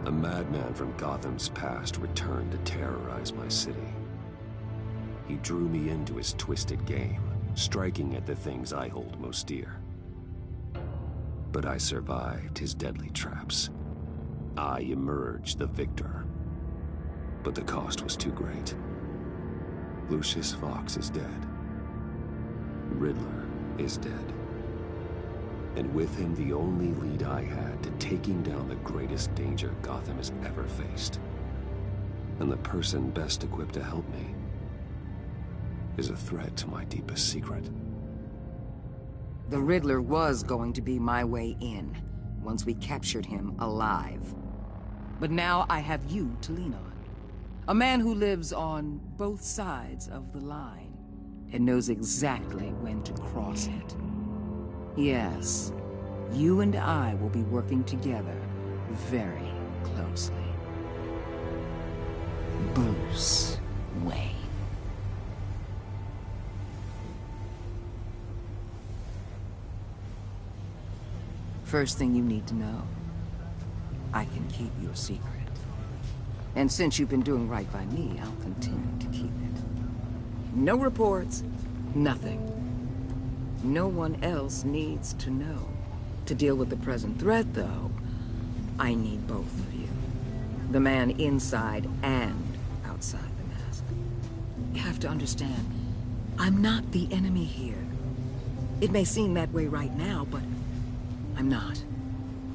A madman from Gotham's past returned to terrorize my city. He drew me into his twisted game, striking at the things I hold most dear. But I survived his deadly traps. I emerged the victor. But the cost was too great. Lucius Fox is dead. Riddler is dead. And with him, the only lead I had to taking down the greatest danger Gotham has ever faced. And the person best equipped to help me is a threat to my deepest secret. The Riddler was going to be my way in, once we captured him alive. But now I have you to lean on. A man who lives on both sides of the line, and knows exactly when to cross it. Yes, you and I will be working together very closely. Bruce Wayne. First thing you need to know, I can keep your secret. And since you've been doing right by me, I'll continue to keep it. No reports, nothing. No one else needs to know. To deal with the present threat, though, I need both of you. The man inside and outside the mask. You have to understand, I'm not the enemy here. It may seem that way right now, but I'm not.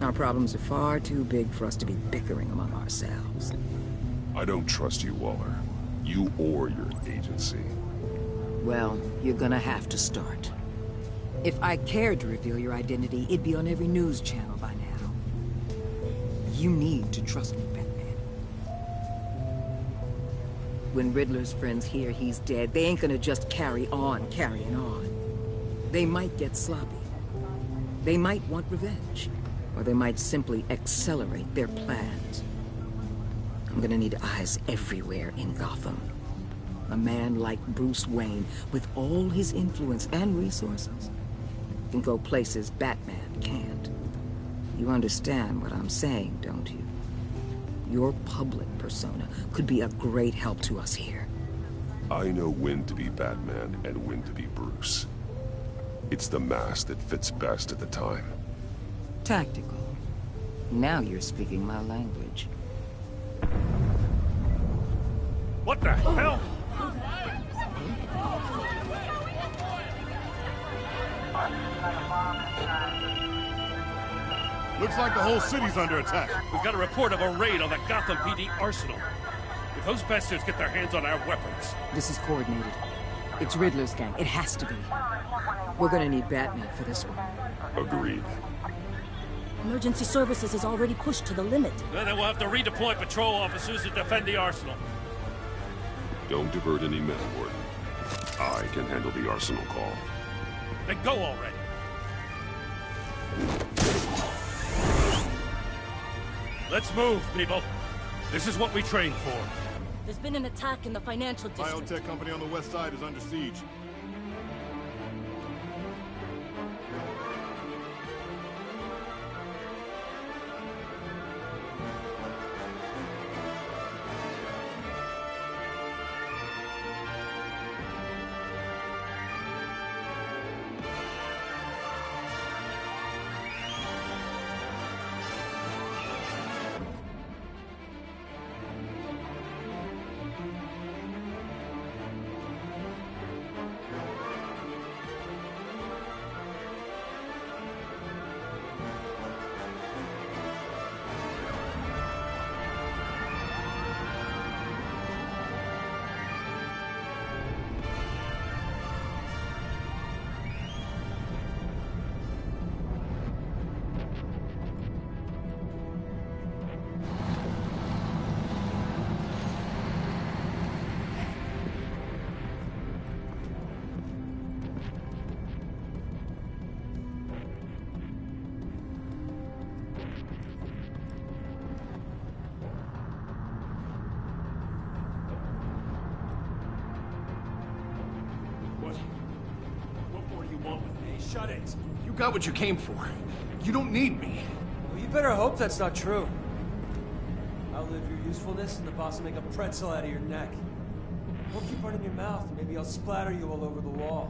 Our problems are far too big for us to be bickering among ourselves. I don't trust you, Waller. You or your agency. Well, you're gonna have to start. If I cared to reveal your identity, it'd be on every news channel by now. You need to trust me, Batman. When Riddler's friends hear he's dead, they ain't gonna just carry on carrying on. They might get sloppy. They might want revenge. Or they might simply accelerate their plans. I'm gonna need eyes everywhere in Gotham. A man like Bruce Wayne, with all his influence and resources, can go places Batman can't. You understand what I'm saying, don't you? Your public persona could be a great help to us here. I know when to be Batman and when to be Bruce. It's the mask that fits best at the time. Tactical. Now you're speaking my language. What the hell? Looks like the whole city's under attack. We've got a report of a raid on the Gotham PD Arsenal. If those bastards get their hands on our weapons... This is coordinated. It's Riddler's gang. It has to be. We're gonna need Batman for this one. Agreed. Emergency services is already pushed to the limit. Then we'll have to redeploy patrol officers to defend the Arsenal. Don't divert any men, Warden. I can handle the Arsenal call. Then go already. Let's move, people. This is what we trained for. There's been an attack in the financial district. Biotech company on the west side is under siege. Shut it. You got what you came for. You don't need me. Well, you better hope that's not true. Outlive your usefulness and the boss will make a pretzel out of your neck. Don't keep running your mouth, maybe I'll splatter you all over the wall.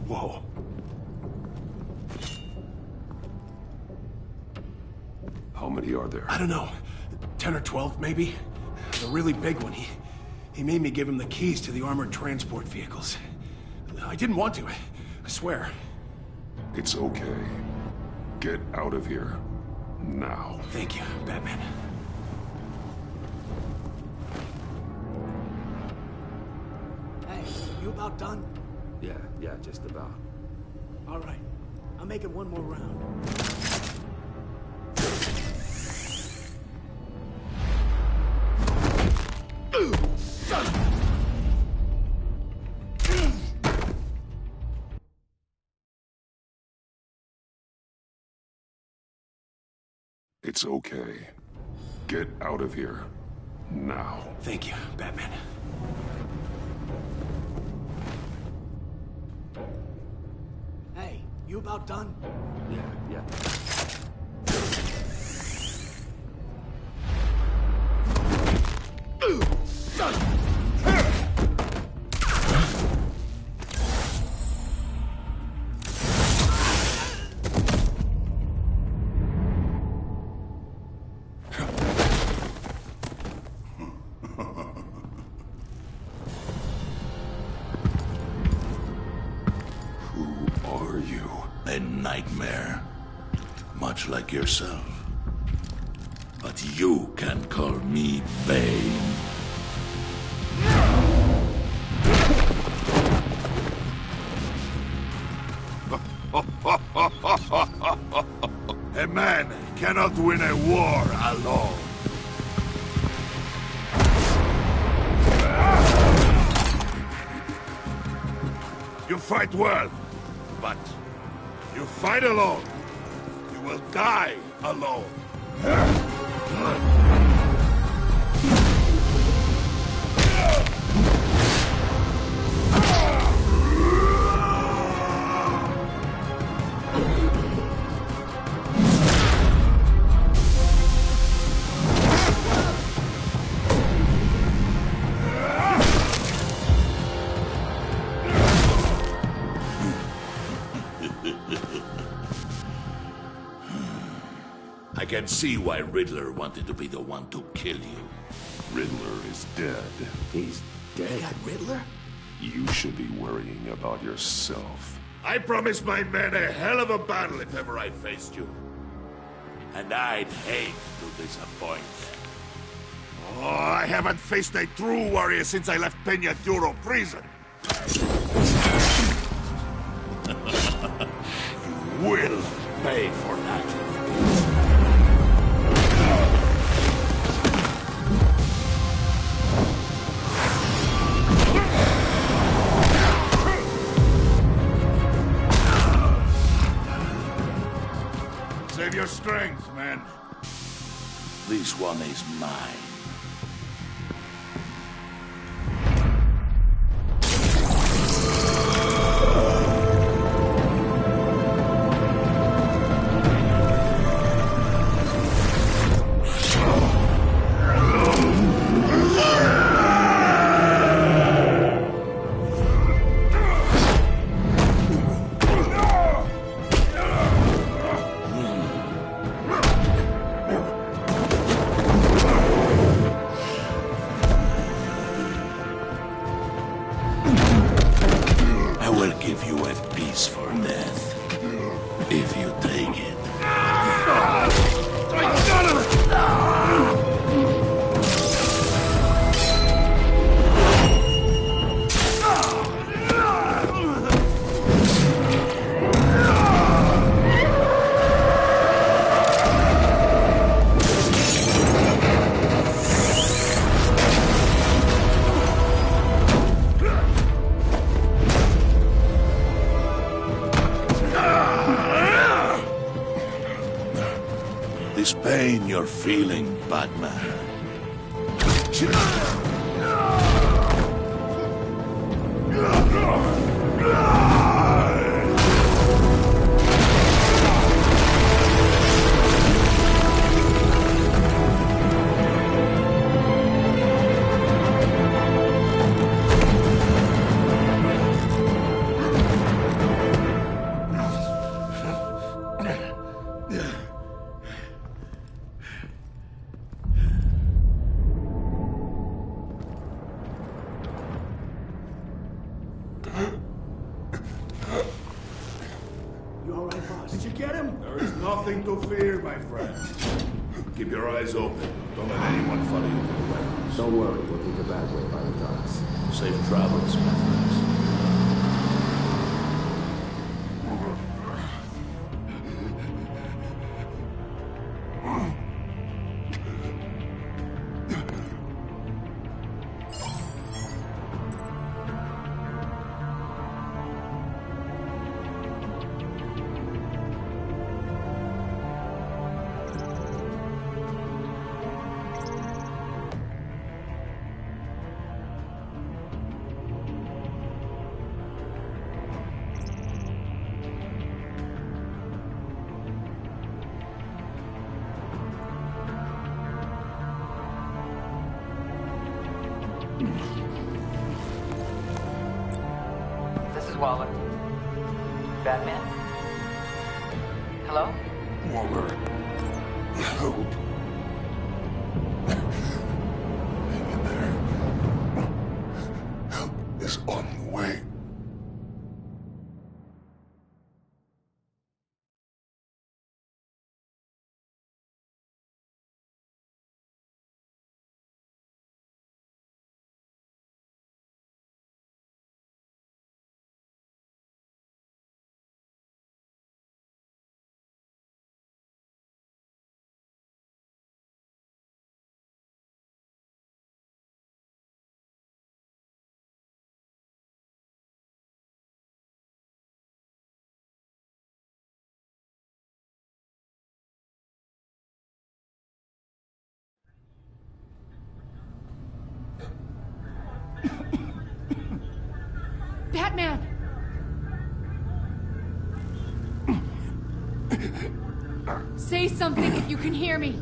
Whoa. How many are there? I don't know. 10 or 12, maybe? The really big one, he made me give him the keys to the armored transport vehicles. I didn't want to, I swear. It's okay. Get out of here. Now. Thank you, Batman. Hey, you about done? Yeah, just about. All right. I'm making one more round. It's okay. Get out of here. Now. Thank you, Batman. Hey, you about done? Yeah. A nightmare, much like yourself. But you can call me Bane. A man cannot win a war alone. You fight well, but you fight alone. You will die alone. I can see why Riddler wanted to be the one to kill you. Riddler is dead. He's dead. That Riddler? You should be worrying about yourself. I promised my men a hell of a battle if ever I faced you. And I'd hate to disappoint. Oh, I haven't faced a true warrior since I left Peña Duro prison. You will pay for that. Save your strength, man. This one is mine. This pain you're feeling, Batman. get him? There is nothing to fear, my friend. Keep your eyes open. Don't let anyone follow you to the warehouse. Don't worry, we'll take the back way by the docks. Safe travels, my friends. This is Waller. Batman? Hello? Waller. Help. Hang in there. Help is on the way. Batman! Say something if you can hear me.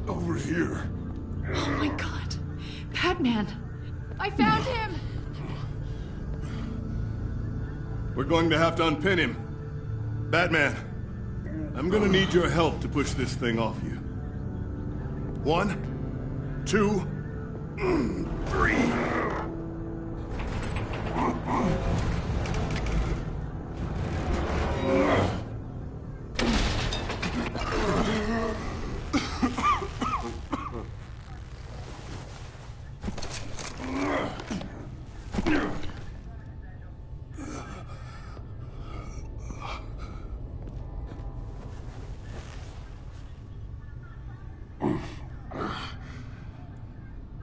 Over here. Oh my God. Batman! I found him! We're going to have to unpin him. Batman, I'm gonna need your help to push this thing off you. 1, 2, 3.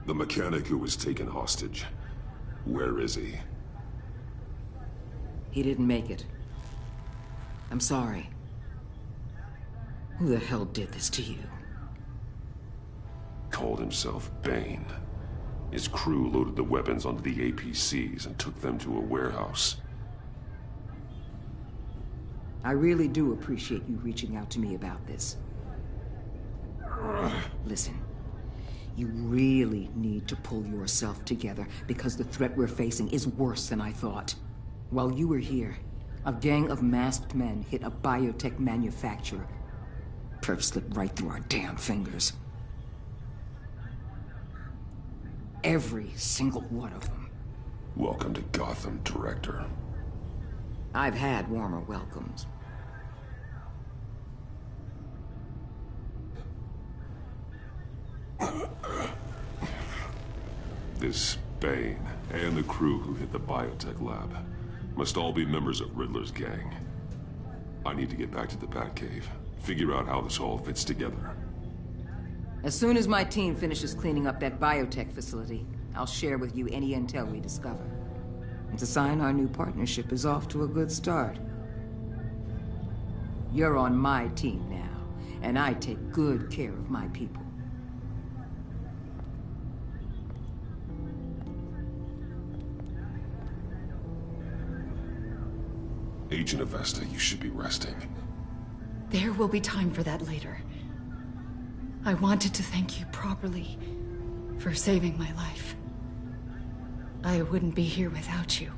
The mechanic who was taken hostage. Where is he? He didn't make it. I'm sorry. Who the hell did this to you? Called himself Bane. His crew loaded the weapons onto the APCs and took them to a warehouse. I really do appreciate you reaching out to me about this. Listen, you really need to pull yourself together because the threat we're facing is worse than I thought. While you were here, a gang of masked men hit a biotech manufacturer. Perf slipped right through our damn fingers. Every single one of them. Welcome to Gotham, Director. I've had warmer welcomes. This Bane and the crew who hit the biotech lab must all be members of Riddler's gang. I need to get back to the Batcave, figure out how this all fits together. As soon as my team finishes cleaning up that biotech facility, I'll share with you any intel we discover. And to sign our new partnership is off to a good start. You're on my team now, and I take good care of my people. Agent Avesta, you should be resting. There will be time for that later. I wanted to thank you properly for saving my life. I wouldn't be here without you.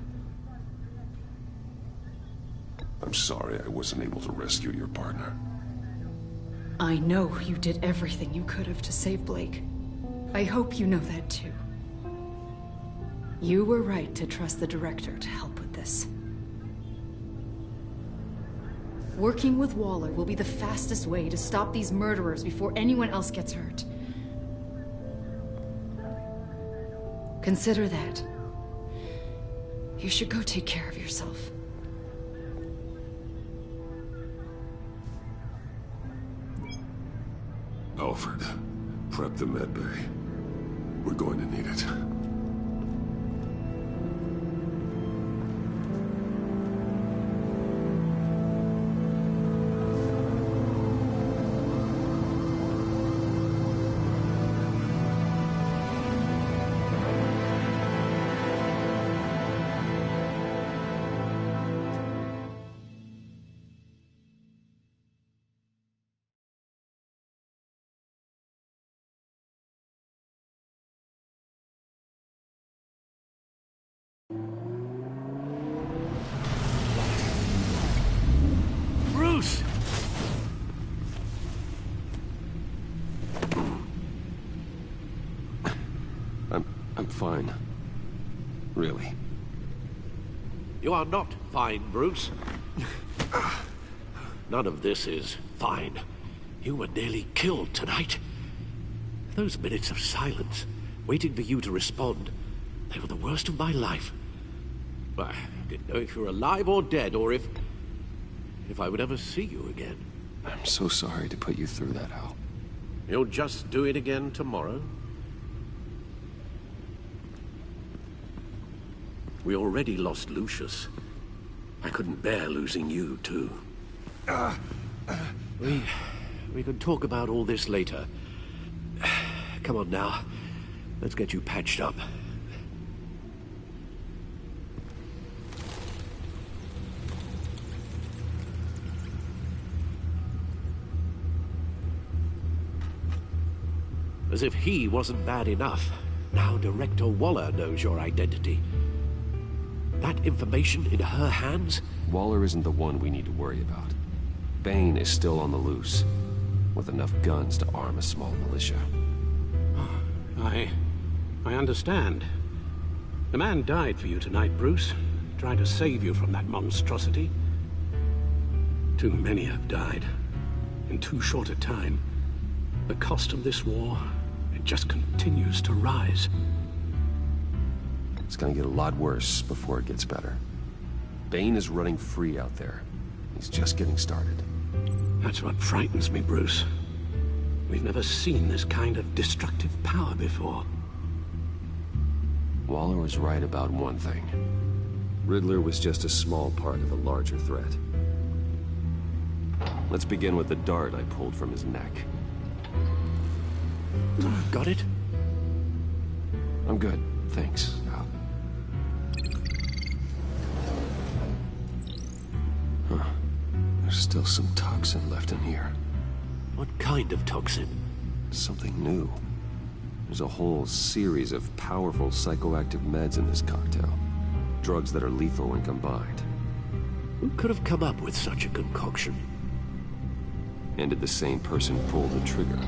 I'm sorry I wasn't able to rescue your partner. I know you did everything you could have to save Blake. I hope you know that too. You were right to trust the director to help with this. Working with Waller will be the fastest way to stop these murderers before anyone else gets hurt. Consider that. You should go take care of yourself. Alfred, prep the med bay. We're going to need it. Bruce! I'm fine. Really. You are not fine, Bruce. None of this is fine. You were nearly killed tonight. Those minutes of silence, waiting for you to respond, they were the worst of my life. I didn't know if you were alive or dead, or if I would ever see you again. I'm so sorry to put you through that, Al. You'll just do it again tomorrow? We already lost Lucius. I couldn't bear losing you, too. We could talk about all this later. Come on now. Let's get you patched up. As if he wasn't bad enough, now Director Waller knows your identity. That information in her hands? Waller isn't the one we need to worry about. Bane is still on the loose, with enough guns to arm a small militia. I understand. The man died for you tonight, Bruce. Tried to save you from that monstrosity. Too many have died. In too short a time. The cost of this war, it just continues to rise. It's gonna get a lot worse before it gets better. Bane is running free out there. He's just getting started. That's what frightens me, Bruce. We've never seen this kind of destructive power before. Waller was right about one thing. Riddler was just a small part of a larger threat. Let's begin with the dart I pulled from his neck. Got it? I'm good, thanks. Huh. There's still some toxin left in here. What kind of toxin? Something new. There's a whole series of powerful psychoactive meds in this cocktail. Drugs that are lethal when combined. Who could have come up with such a concoction? And did the same person pull the trigger?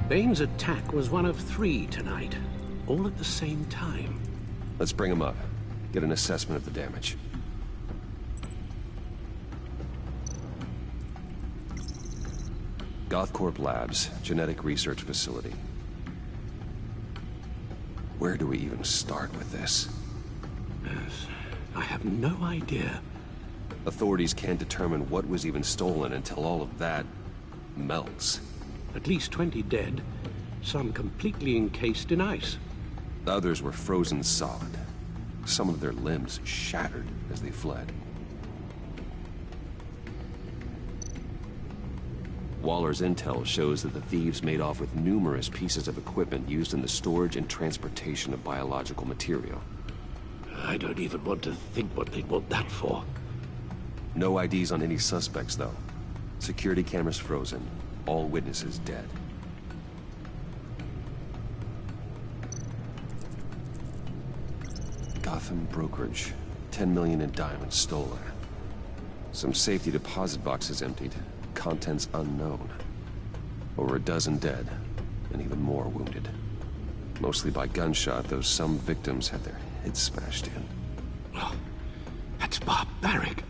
Bane's attack was one of 3 tonight, all at the same time. Let's bring him up. Get an assessment of the damage. Gothcorp Labs, genetic research facility. Where do we even start with this? Yes, I have no idea. Authorities can't determine what was even stolen until all of that melts. At least 20 dead, some completely encased in ice. Others were frozen solid. Some of their limbs shattered as they fled. Waller's intel shows that the thieves made off with numerous pieces of equipment used in the storage and transportation of biological material. I don't even want to think what they'd want that for. No IDs on any suspects, though. Security cameras frozen. All witnesses dead. Gotham brokerage. 10 million in diamonds stolen. Some safety deposit boxes emptied. Contents unknown. Over a dozen dead. and even more wounded. Mostly by gunshot, though some victims had their heads smashed in. Well, that's barbaric.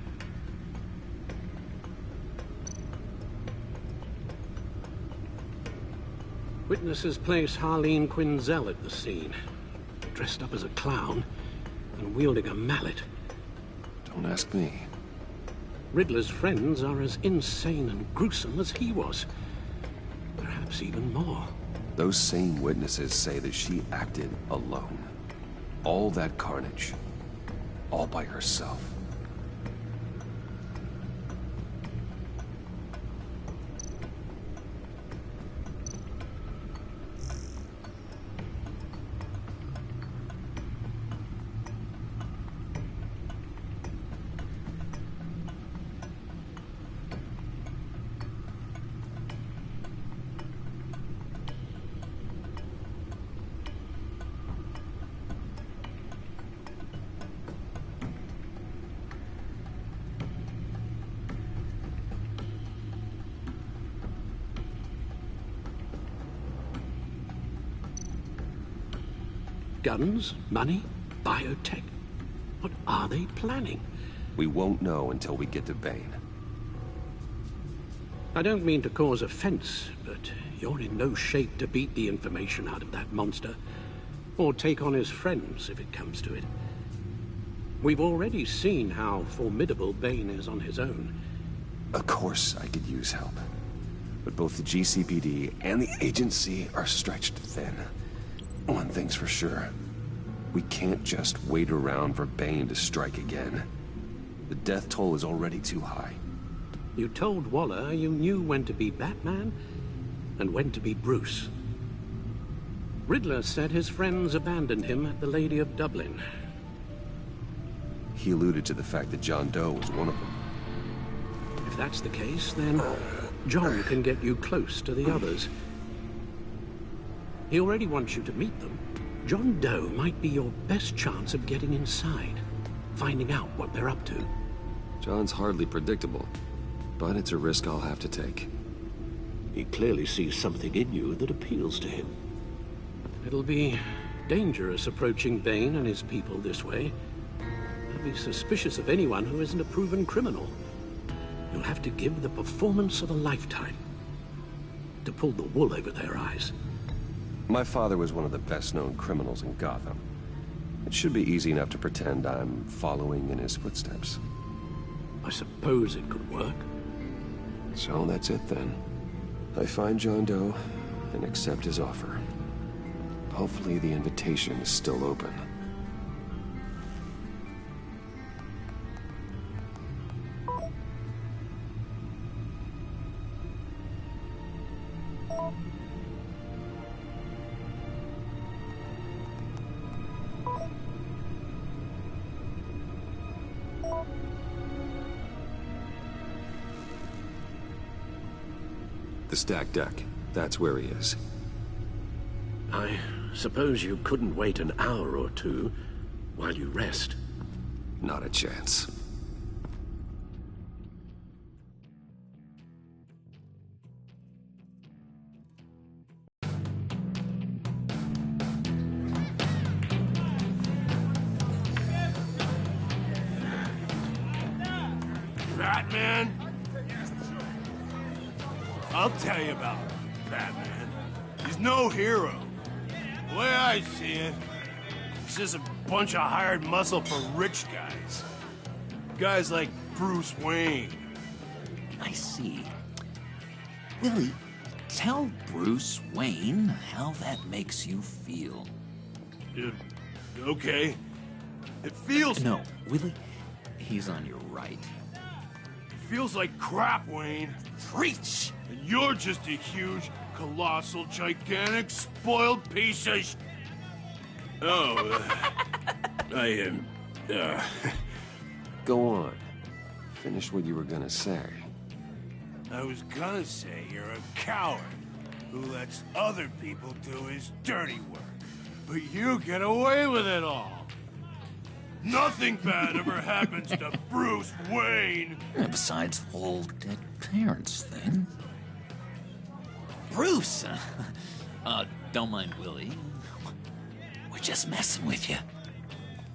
Witnesses place Harleen Quinzel at the scene, dressed up as a clown and wielding a mallet. Don't ask me. Riddler's friends are as insane and gruesome as he was. Perhaps even more. Those same witnesses say that she acted alone. All that carnage. All by herself. Guns, money, biotech. What are they planning? We won't know until we get to Bane. I don't mean to cause offense, but you're in no shape to beat the information out of that monster, or take on his friends if it comes to it. We've already seen how formidable Bane is on his own. Of course I could use help. But both the GCPD and the agency are stretched thin. One thing's for sure. We can't just wait around for Bane to strike again. The death toll is already too high. You told Waller you knew when to be Batman and when to be Bruce. Riddler said his friends abandoned him at the Lady of Dublin. He alluded to the fact that John Doe was one of them. If that's the case, then John can get you close to the others. He already wants you to meet them. John Doe might be your best chance of getting inside, finding out what they're up to. John's hardly predictable, but it's a risk I'll have to take. He clearly sees something in you that appeals to him. It'll be dangerous approaching Bane and his people this way. I'd be suspicious of anyone who isn't a proven criminal. You'll have to give the performance of a lifetime to pull the wool over their eyes. My father was one of the best-known criminals in Gotham. It should be easy enough to pretend I'm following in his footsteps. I suppose it could work. So that's it then. I find John Doe and accept his offer. Hopefully the invitation is still open. The stacked deck. That's where he is. I suppose you couldn't wait an hour or two while you rest. Not a chance. Batman? I'll tell you about Batman. He's no hero. The way I see it, he's just a bunch of hired muscle for rich guys. Guys like Bruce Wayne. I see. Willie, tell Bruce Wayne how that makes you feel. Okay. It feels... No, Willie, he's on your right. It feels like crap, Wayne. Preach! And you're just a huge, colossal, gigantic, spoiled piece of sh... Oh, I am... Go on. Finish what you were gonna say. I was gonna say you're a coward who lets other people do his dirty work. But you get away with it all. Nothing bad ever happens to Bruce Wayne. Besides the whole dead parents thing. Bruce, Don't mind Willie. We're just messing with you.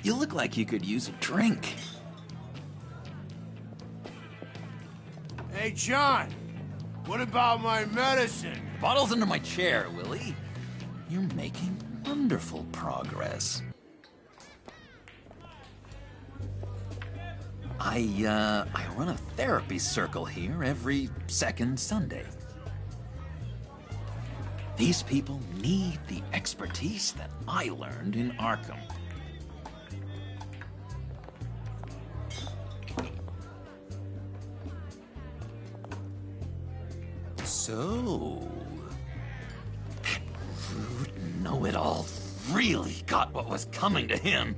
You look like you could use a drink. Hey, John. What about my medicine? Bottle's under my chair, Willie. You're making wonderful progress. I run a therapy circle here every second Sunday. These people need the expertise that I learned in Arkham. So, that rude know-it-all really got what was coming to him.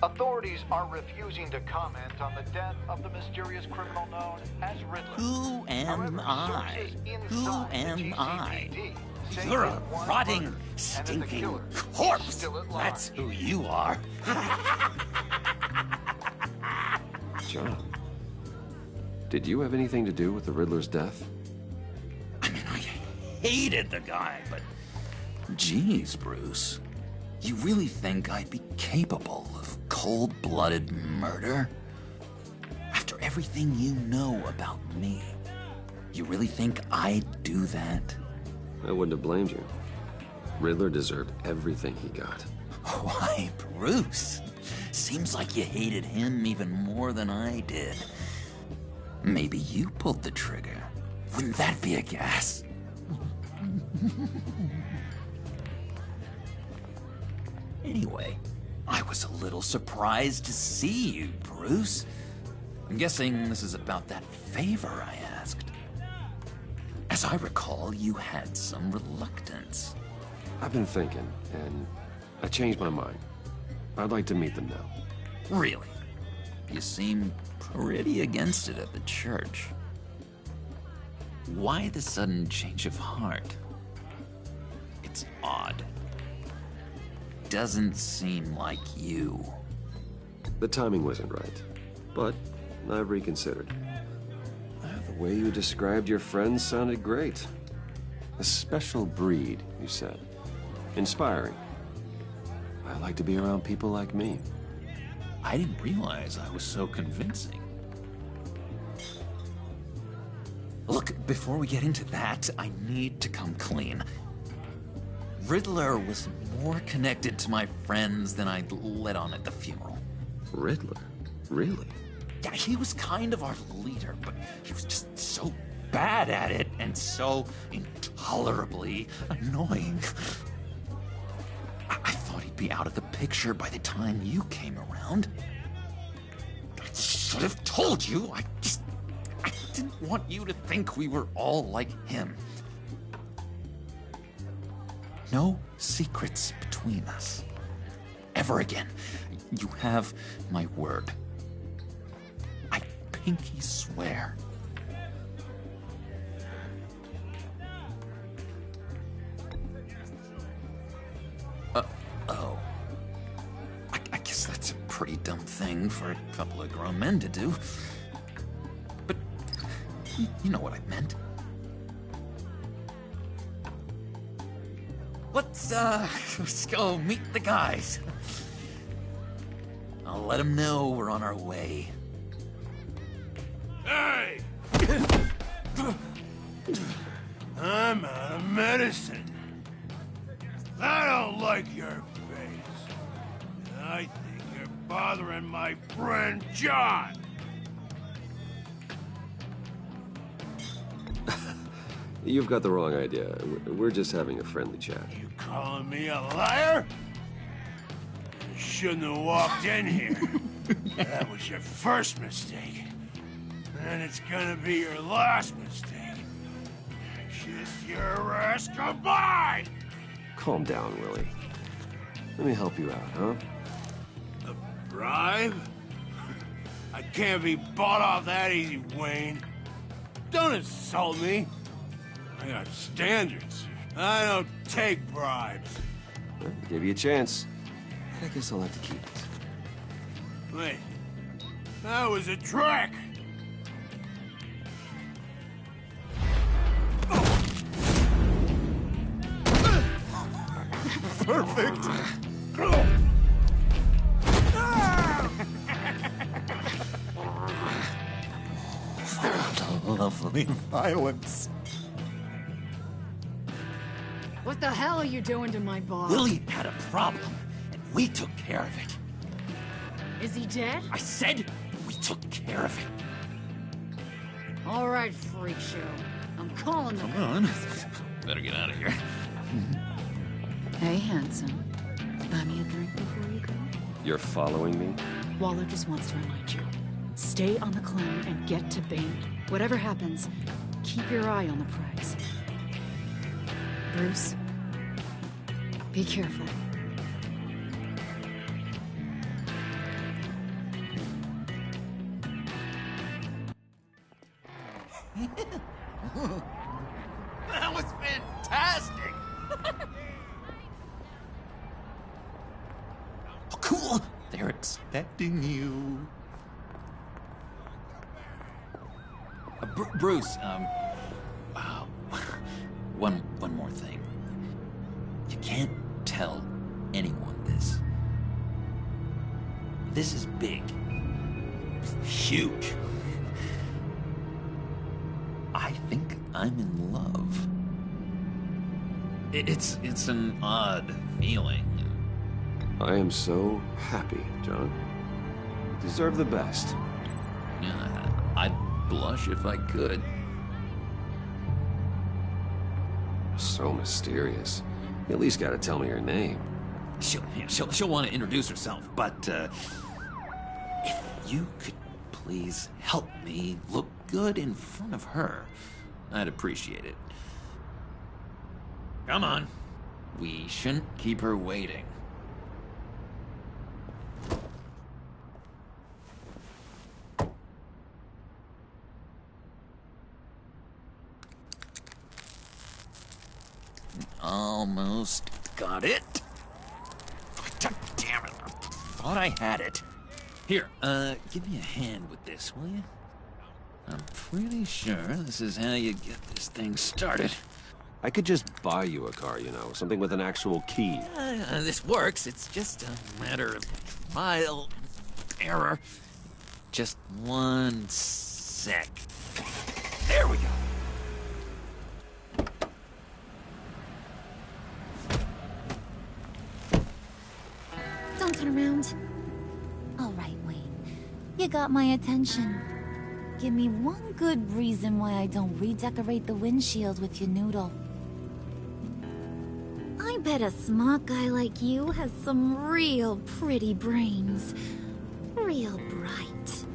Authorities are refusing to comment on the death of the mysterious criminal known as Riddler. Who am I? Who am I? You're a rotting, stinking corpse. That's who you are. John, did you have anything to do with the Riddler's death? I mean, I hated the guy, but... Geez, Bruce. You really think I'd be capable of cold-blooded murder? After everything you know about me, you really think I'd do that? I wouldn't have blamed you. Riddler deserved everything he got. Why, Bruce? Seems like you hated him even more than I did. Maybe you pulled the trigger. Wouldn't that be a gas? Anyway, I was a little surprised to see you, Bruce. I'm guessing this is about that favor I asked. As I recall, you had some reluctance. I've been thinking, and I changed my mind. I'd like to meet them now. Really? You seem pretty against it at the church. Why the sudden change of heart? It's odd. Doesn't seem like you. The timing wasn't right, but I've reconsidered. The way you described your friends sounded great. A special breed, you said. Inspiring. I like to be around people like me. I didn't realize I was so convincing. Look, before we get into that, I need to come clean. Riddler was more connected to my friends than I'd let on at the funeral. Riddler? Really? Yeah, he was kind of our leader, but he was just so bad at it and so intolerably annoying. I thought he'd be out of the picture by the time you came around. I should have told you. I didn't want you to think we were all like him. No secrets between us. Ever again. You have my word. I pinky swear. Oh. I guess that's a pretty dumb thing for a couple of grown men to do. But you know what I meant. Let's go meet the guys. I'll let them know we're on our way. Hey! I'm out of medicine. I don't like your face. I think you're bothering my friend John. You've got the wrong idea. We're just having a friendly chat. You calling me a liar? You shouldn't have walked in here. That was your first mistake. And it's gonna be your last mistake. Kiss your ass goodbye! Calm down, Willie. Let me help you out, huh? A bribe? I can't be bought off that easy, Wayne. Don't insult me. I got standards. I don't take bribes. Well, I'll give you a chance. I guess I'll have to keep it. Wait. That was a trick! perfect. Lovely violence. What the hell are you doing to my boss? Willie had a problem, and we took care of it. Is he dead? I said we took care of it. All right, freak show. I'm calling them. Come on. Better get out of here. Hey, handsome. Buy me a drink before you go? You're following me? Waller just wants to remind you. Stay on the clown and get to Bane. Whatever happens, keep your eye on the prize. Bruce, be careful. That was fantastic! Oh, cool! They're expecting you. Bruce, one more thing. You can't tell anyone this. This is big. Huge. I think I'm in love. It's an odd feeling. I am so happy, John. You deserve the best. Yeah, I'd blush if I could. So mysterious. You at least gotta tell me her name. She'll want to introduce herself, but if you could please help me look good in front of her, I'd appreciate it. Come on. We shouldn't keep her waiting. Almost got it. God damn it. I thought I had it. Here, give me a hand with this, will you? I'm pretty sure this is how you get this thing started. I could just buy you a car, you know, something with an actual key. This works. It's just a matter of trial error. Just 1 sec. There we go. Don't turn around. All right, Wayne. You got my attention. Give me one good reason why I don't redecorate the windshield with your noodle. I bet a smart guy like you has some real pretty brains. Real bright.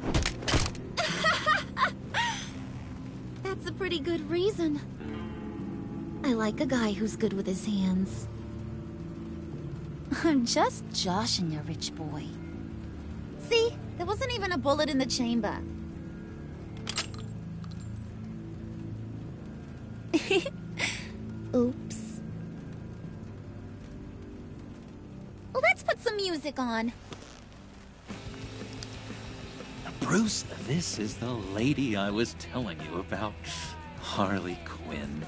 That's a pretty good reason. I like a guy who's good with his hands. I'm just joshing you, rich boy. See? There wasn't even a bullet in the chamber. Oops. Well, let's put some music on. Bruce, this is the lady I was telling you about. Harley Quinn.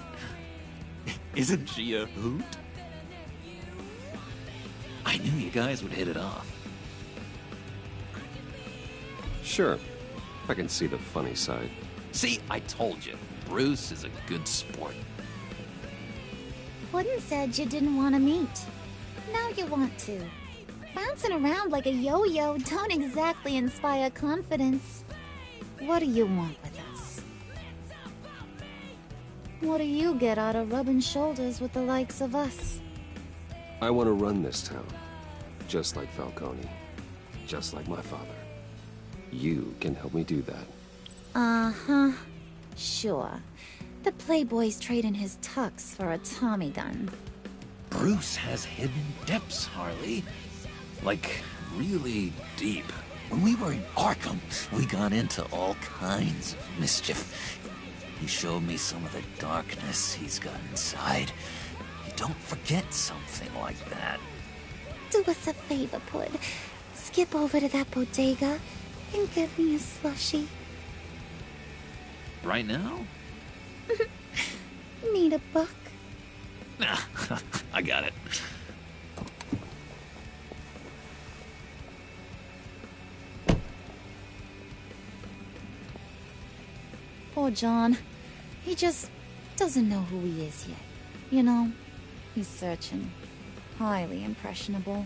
Isn't she a hoot? I knew you guys would hit it off. Sure. I can see the funny side. See, I told you. Bruce is a good sport. Wooden said you didn't want to meet. Now you want to. Bouncing around like a yo-yo don't exactly inspire confidence. What do you want with us? What do you get out of rubbing shoulders with the likes of us? I want to run this town. Just like Falcone. Just like my father. You can help me do that. Uh-huh. Sure. The Playboy's trading his tux for a Tommy gun. Bruce has hidden depths, Harley. Like, really deep. When we were in Arkham, we got into all kinds of mischief. He showed me some of the darkness he's got inside. You don't forget something like that. Do us a favor, Pud. Skip over to that bodega and get me a slushie. Right now? Need a buck? Nah, I got it. Poor John. He just doesn't know who he is yet. You know, he's searching. Highly impressionable.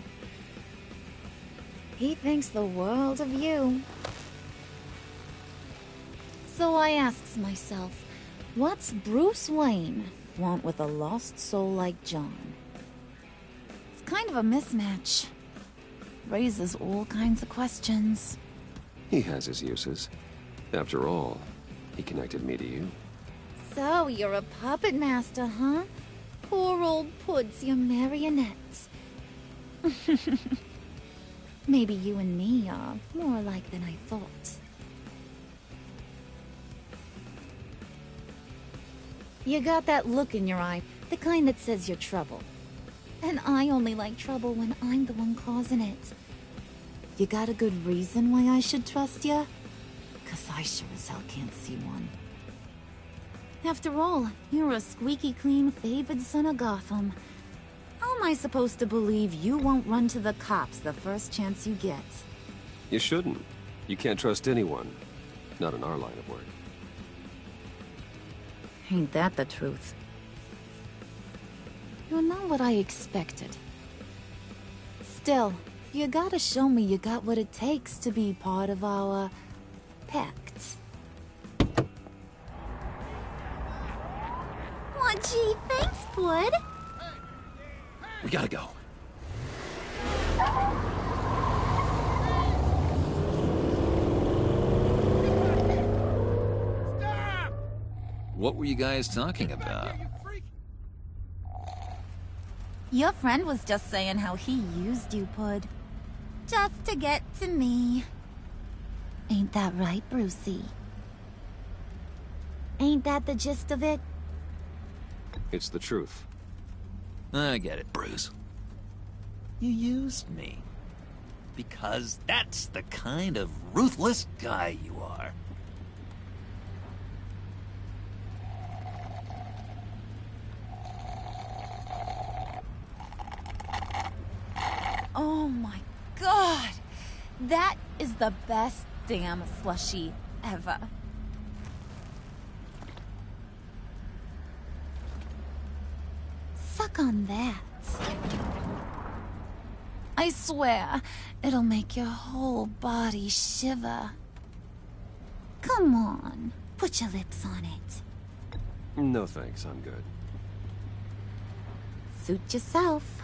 He thinks the world of you. So I asks myself, what's Bruce Wayne want with a lost soul like John? It's kind of a mismatch. Raises all kinds of questions. He has his uses. After all, he connected me to you. So you're a puppet master, huh? Poor old Puds, your marionette. Maybe you and me are more alike than I thought. You got that look in your eye, the kind that says you're trouble. And I only like trouble when I'm the one causing it. You got a good reason why I should trust you? 'Cause I sure as hell can't see one. After all, you're a squeaky clean favored son of Gotham. How am I supposed to believe you won't run to the cops the first chance you get? You shouldn't. You can't trust anyone. Not in our line of work. Ain't that the truth? You're not what I expected. Still, you gotta show me you got what it takes to be part of our pact. Aw, gee, thanks, Bud. We gotta go. What were you guys talking about? Your friend was just saying how he used you, Pud. Just to get to me. Ain't that right, Brucey? Ain't that the gist of it? It's the truth. I get it, Bruce. You used me. Because that's the kind of ruthless guy you are. Oh my god! That is the best damn slushie ever. Suck on that. I swear, it'll make your whole body shiver. Come on, put your lips on it. No thanks, I'm good. Suit yourself.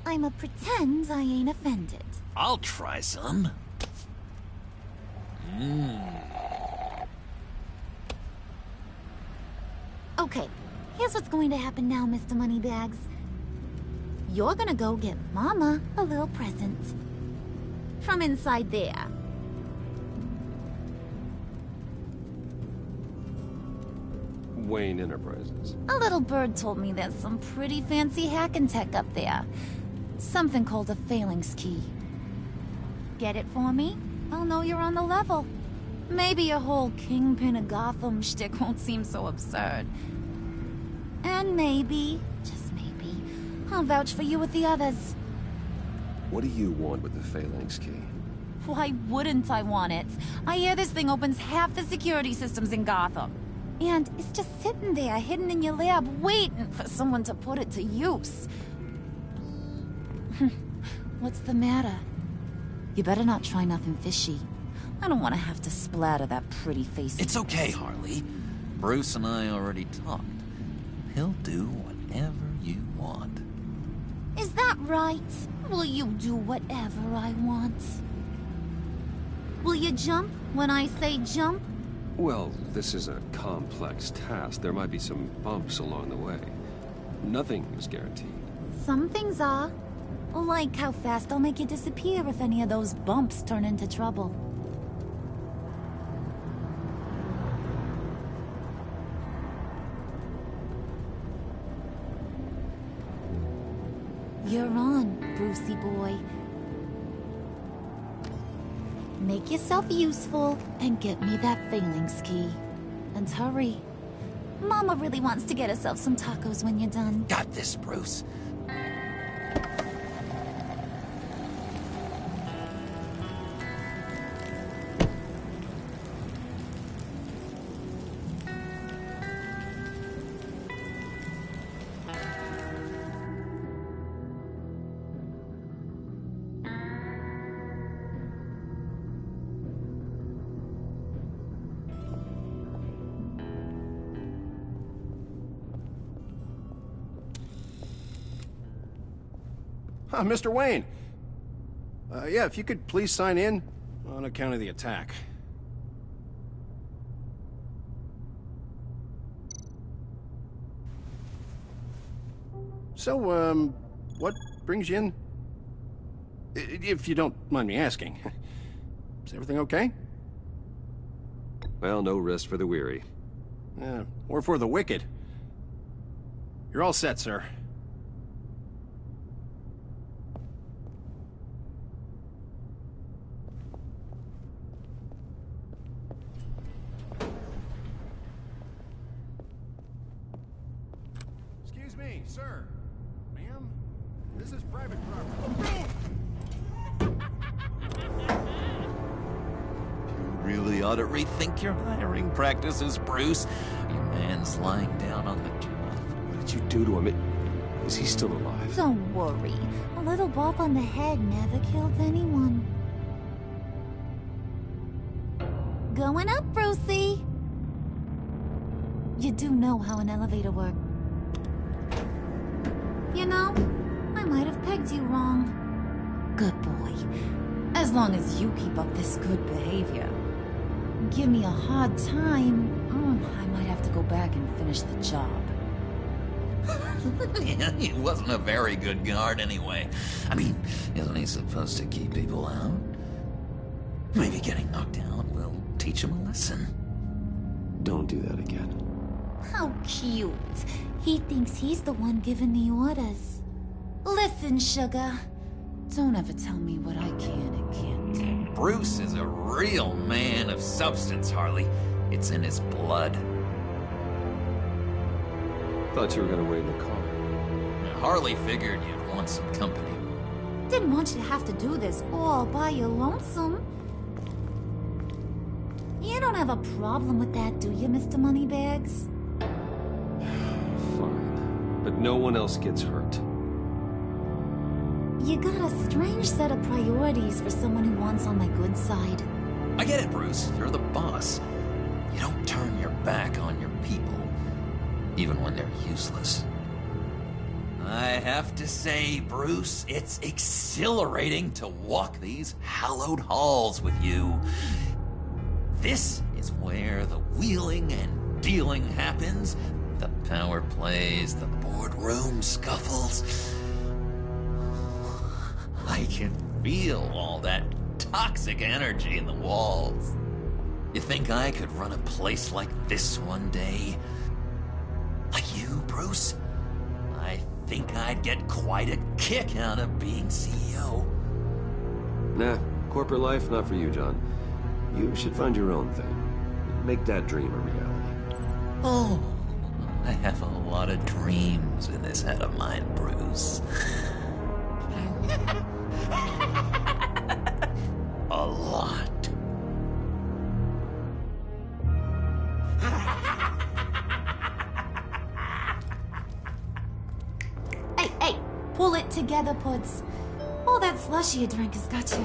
I'ma pretend I ain't offended. I'll try some. Okay, here's what's going to happen now, Mr. Moneybags. You're gonna go get Mama a little present. From inside there. Wayne Enterprises. A little bird told me there's some pretty fancy hacking tech up there. Something called a phalanx key. Get it for me? I'll know you're on the level. Maybe your whole Kingpin of Gotham shtick won't seem so absurd. And maybe, just maybe, I'll vouch for you with the others. What do you want with the phalanx key? Why wouldn't I want it? I hear this thing opens half the security systems in Gotham. And it's just sitting there, hidden in your lab, waiting for someone to put it to use. What's the matter? You better not try nothing fishy. I don't want to have to splatter that pretty face. It's okay, Harley. Bruce and I already talked. He'll do whatever you want. Is that right? Will you do whatever I want? Will you jump when I say jump? Well, this is a complex task. There might be some bumps along the way. Nothing is guaranteed. Some things are. Like how fast I'll make you disappear if any of those bumps turn into trouble. You're on, Brucey boy. Make yourself useful and get me that phalanx key. And hurry. Mama really wants to get herself some tacos when you're done. Got this, Bruce. Mr. Wayne. Yeah, if you could please sign in on account of the attack. So, what brings you in? If you don't mind me asking. Is everything okay? Well, no rest for the weary. Yeah, or for the wicked. You're all set, sir. Excuse me, sir. Ma'am, this is private property. Really ought to rethink your hiring practices, Bruce. Your man's lying down on the job. What did you do to him? Is he still alive? Don't worry. A little bump on the head never killed anyone. Going up, Brucey. You do know how an elevator works. You know, I might have pegged you wrong. Good boy. As long as you keep up this good behavior. Give me a hard time, I might have to go back and finish the job. Yeah, he wasn't a very good guard anyway. I mean, isn't he supposed to keep people out? Maybe getting knocked out will teach him a lesson. Don't do that again. How cute. He thinks he's the one giving the orders. Listen, sugar. Don't ever tell me what I can and can't do. Bruce is a real man of substance, Harley. It's in his blood. Thought you were gonna wait in the car. Harley figured you'd want some company. Didn't want you to have to do this all by your lonesome. You don't have a problem with that, do you, Mr. Moneybags? Fine. But no one else gets hurt. You got a strange set of priorities for someone who wants on my good side. I get it, Bruce. You're the boss. You don't turn your back on your people, even when they're useless. I have to say, Bruce, it's exhilarating to walk these hallowed halls with you. This is where the wheeling and dealing happens, the power plays, the boardroom scuffles. I can feel all that toxic energy in the walls. You think I could run a place like this one day? Like you, Bruce? I think I'd get quite a kick out of being CEO. Nah, corporate life, not for you, John. You should find your own thing. Make that dream a reality. Oh, I have a lot of dreams in this head of mine, Bruce. A lot. Hey, pull it together, Puds. All that slushy you drank has got you.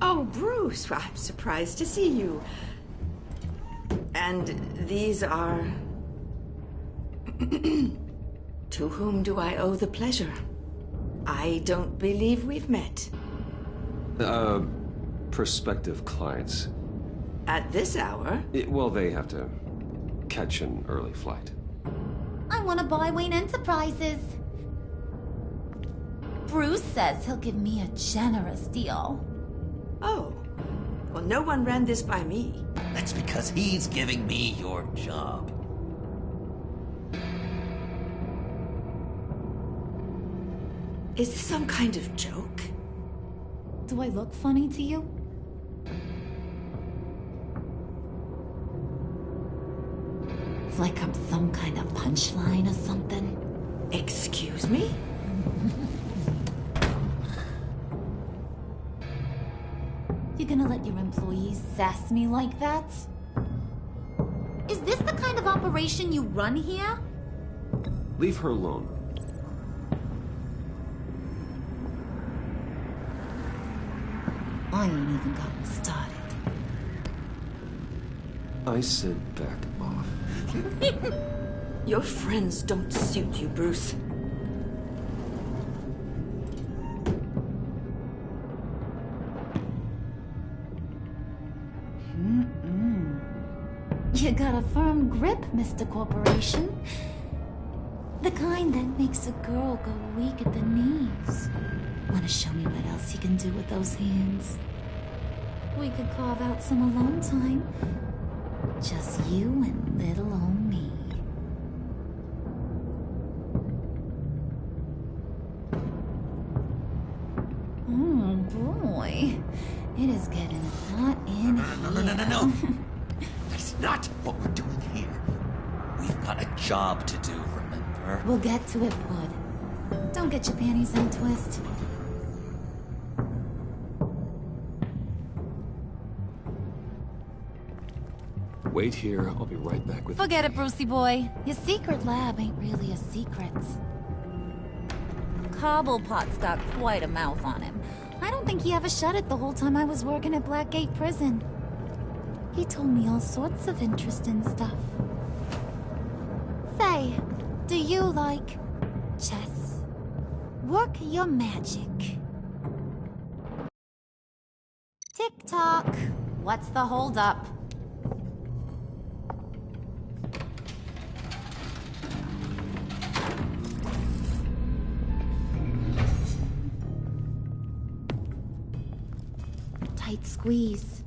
Oh, Bruce, I'm surprised to see you. And these are... To whom do I owe the pleasure? I don't believe we've met. Prospective clients. At this hour? Well, they have to catch an early flight. I want to buy Wayne Enterprises. Bruce says he'll give me a generous deal. Oh. Well, no one ran this by me. That's because he's giving me your job. Is this some kind of joke? Do I look funny to you? Like I'm some kind of punchline or something? Excuse me? You gonna let your employees sass me like that? Is this the kind of operation you run here? Leave her alone. I ain't even gotten started. I said back off. Your friends don't suit you, Bruce. You got a firm grip, Mr. Corporation. The kind that makes a girl go weak at the knees. Wanna show me what else you can do with those hands? We could carve out some alone time. Just you and little old me. Oh boy. It is getting hot in here. No. That's not what we're doing here. We've got a job to do, remember? We'll get to it, Bud. Don't get your panties in a twist. Wait here, I'll be right back with Forget it, Brucey boy. Your secret lab ain't really a secret. Cobblepot's got quite a mouth on him. I don't think he ever shut it the whole time I was working at Blackgate Prison. He told me all sorts of interesting stuff. Say, do you like chess? Work your magic. Tick-tock. What's the holdup? Tight squeeze.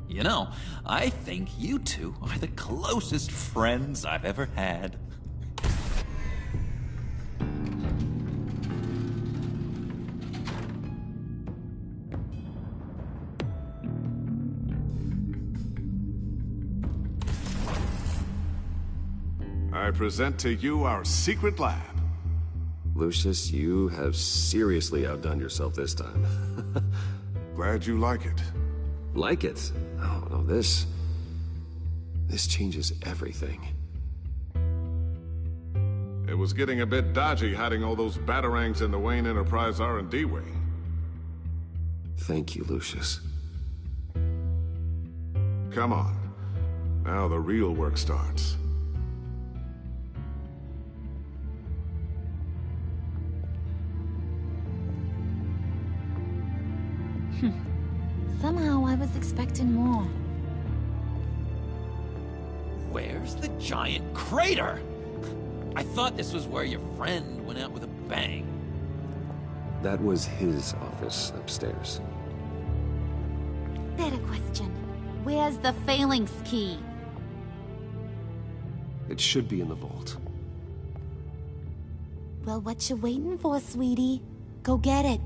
You know, I think you two are the closest friends I've ever had. I present to you our secret lab. Lucius, you have seriously outdone yourself this time. Glad you like it. Like it? Oh, no, this changes everything. It was getting a bit dodgy hiding all those batarangs in the Wayne Enterprise R&D wing. Thank you, Lucius. Come on. Now the real work starts. Somehow I was expecting more. Where's the giant crater? I thought this was where your friend went out with a bang. That was his office upstairs. Better question. Where's the phalanx key? It should be in the vault. Well, what you waiting for, sweetie? Go get it.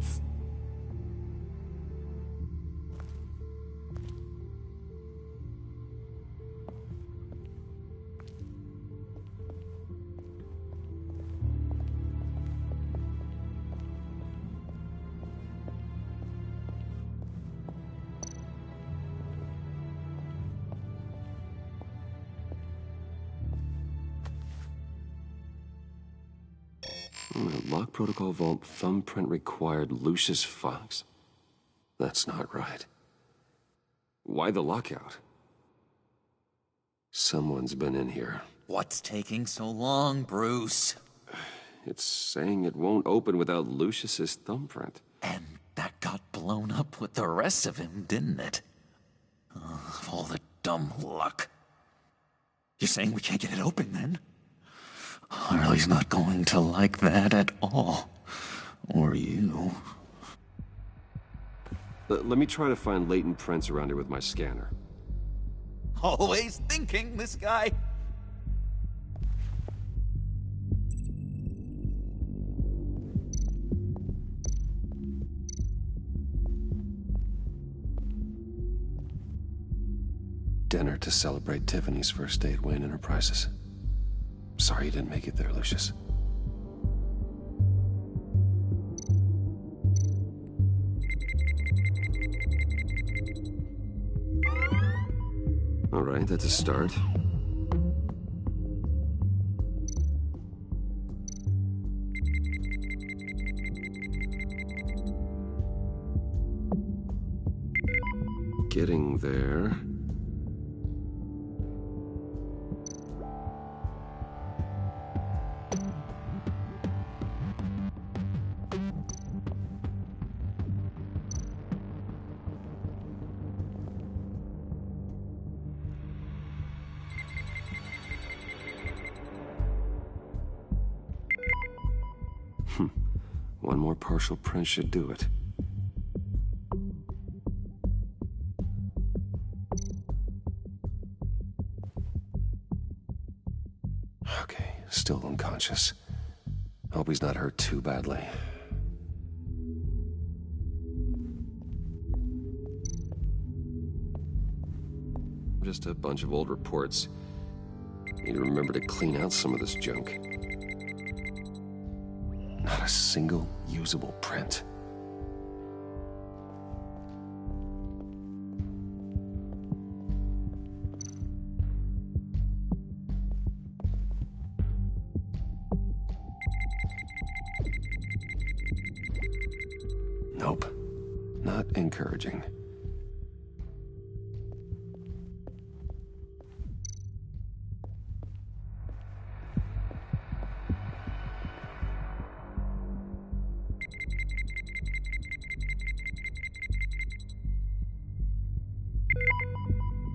Lock protocol vault thumbprint required Lucius Fox. That's not right. Why the lockout? Someone's been in here. What's taking so long, Bruce? It's saying it won't open without Lucius's thumbprint. And that got blown up with the rest of him, didn't it? All the dumb luck. You're saying we can't get it open, then? Harley's not going to like that at all. Or you. Let me try to find latent prints around here with my scanner. Always thinking, this guy. Dinner to celebrate Tiffany's first day at Wayne Enterprises. Sorry you didn't make it there, Lucius. All right, that's a start. Getting there. One more partial print should do it. Okay, still unconscious. Hope he's not hurt too badly. Just a bunch of old reports. Need to remember to clean out some of this junk. Not a single usable print. Nope. Not encouraging.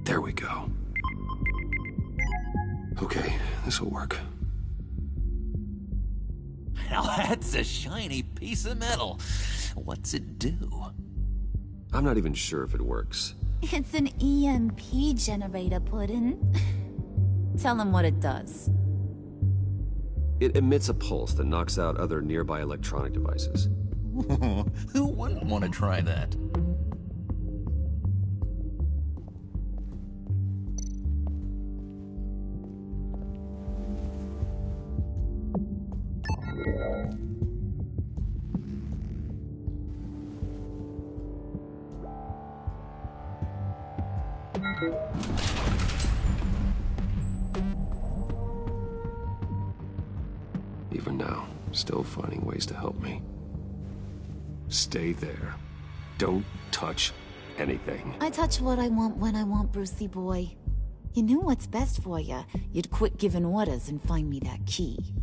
There we go. Okay, this'll work. Now that's a shiny piece of metal. What's it do? I'm not even sure if it works. It's an EMP generator, Puddin'. Tell him what it does. It emits a pulse that knocks out other nearby electronic devices. Who wouldn't want to try that? Even now, still finding ways to help me. Stay there. Don't touch anything. I touch what I want when I want, Brucey boy. You knew what's best for you. You'd quit giving orders and find me that key.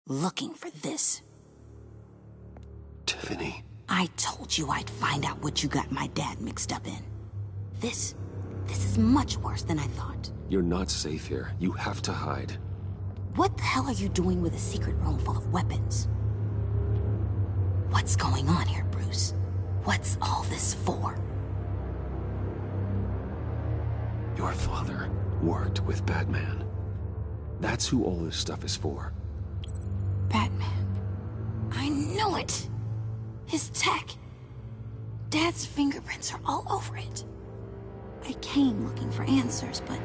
Looking for this. Tiffany. I told you I'd find out what you got my dad mixed up in. This is much worse than I thought. You're not safe here. You have to hide. What the hell are you doing with a secret room full of weapons? What's going on here, Bruce? What's all this for? Your father worked with Batman. That's who all this stuff is for. Batman. I knew it! His tech. Dad's fingerprints are all over it. I came looking for answers, but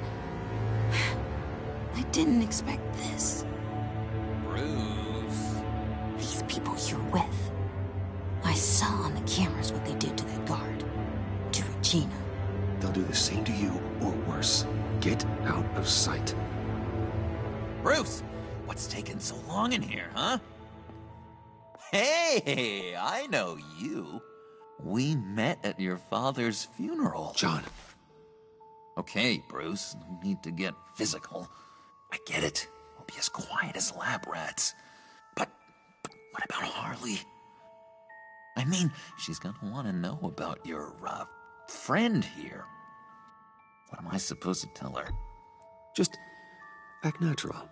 I didn't expect this. Bruce. These people you're with. I saw on the cameras what they did to that guard. To Regina. They'll do the same to you, or worse. Get out of sight. Bruce! What's taking so long in here, huh? Hey, I know you. We met at your father's funeral. John. Okay, Bruce, no need to get physical. I get it. We'll be as quiet as lab rats. But what about Harley? I mean, she's gonna want to know about your, friend here. What am I supposed to tell her? Just act natural.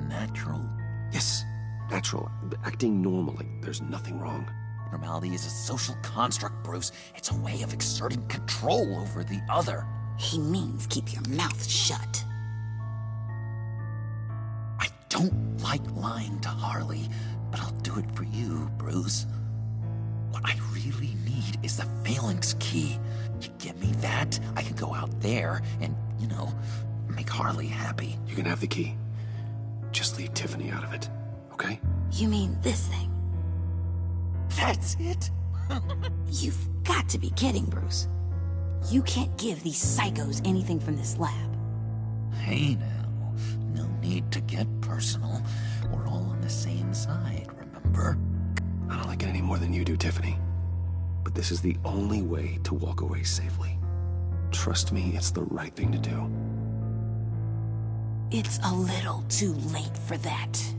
Natural? Yes, natural. Acting normally. There's nothing wrong. Normality is a social construct, Bruce. It's a way of exerting control over the other. He means keep your mouth shut. I don't like lying to Harley, but I'll do it for you, Bruce. What I really need is the phalanx key. You give me that, I can go out there and, make Harley happy. You can have the key. Just leave Tiffany out of it, okay? You mean this thing? That's it? You've got to be kidding, Bruce. You can't give these psychos anything from this lab. Hey now, no need to get personal. We're all on the same side, remember? I don't like it any more than you do, Tiffany. But this is the only way to walk away safely. Trust me, it's the right thing to do. It's a little too late for that.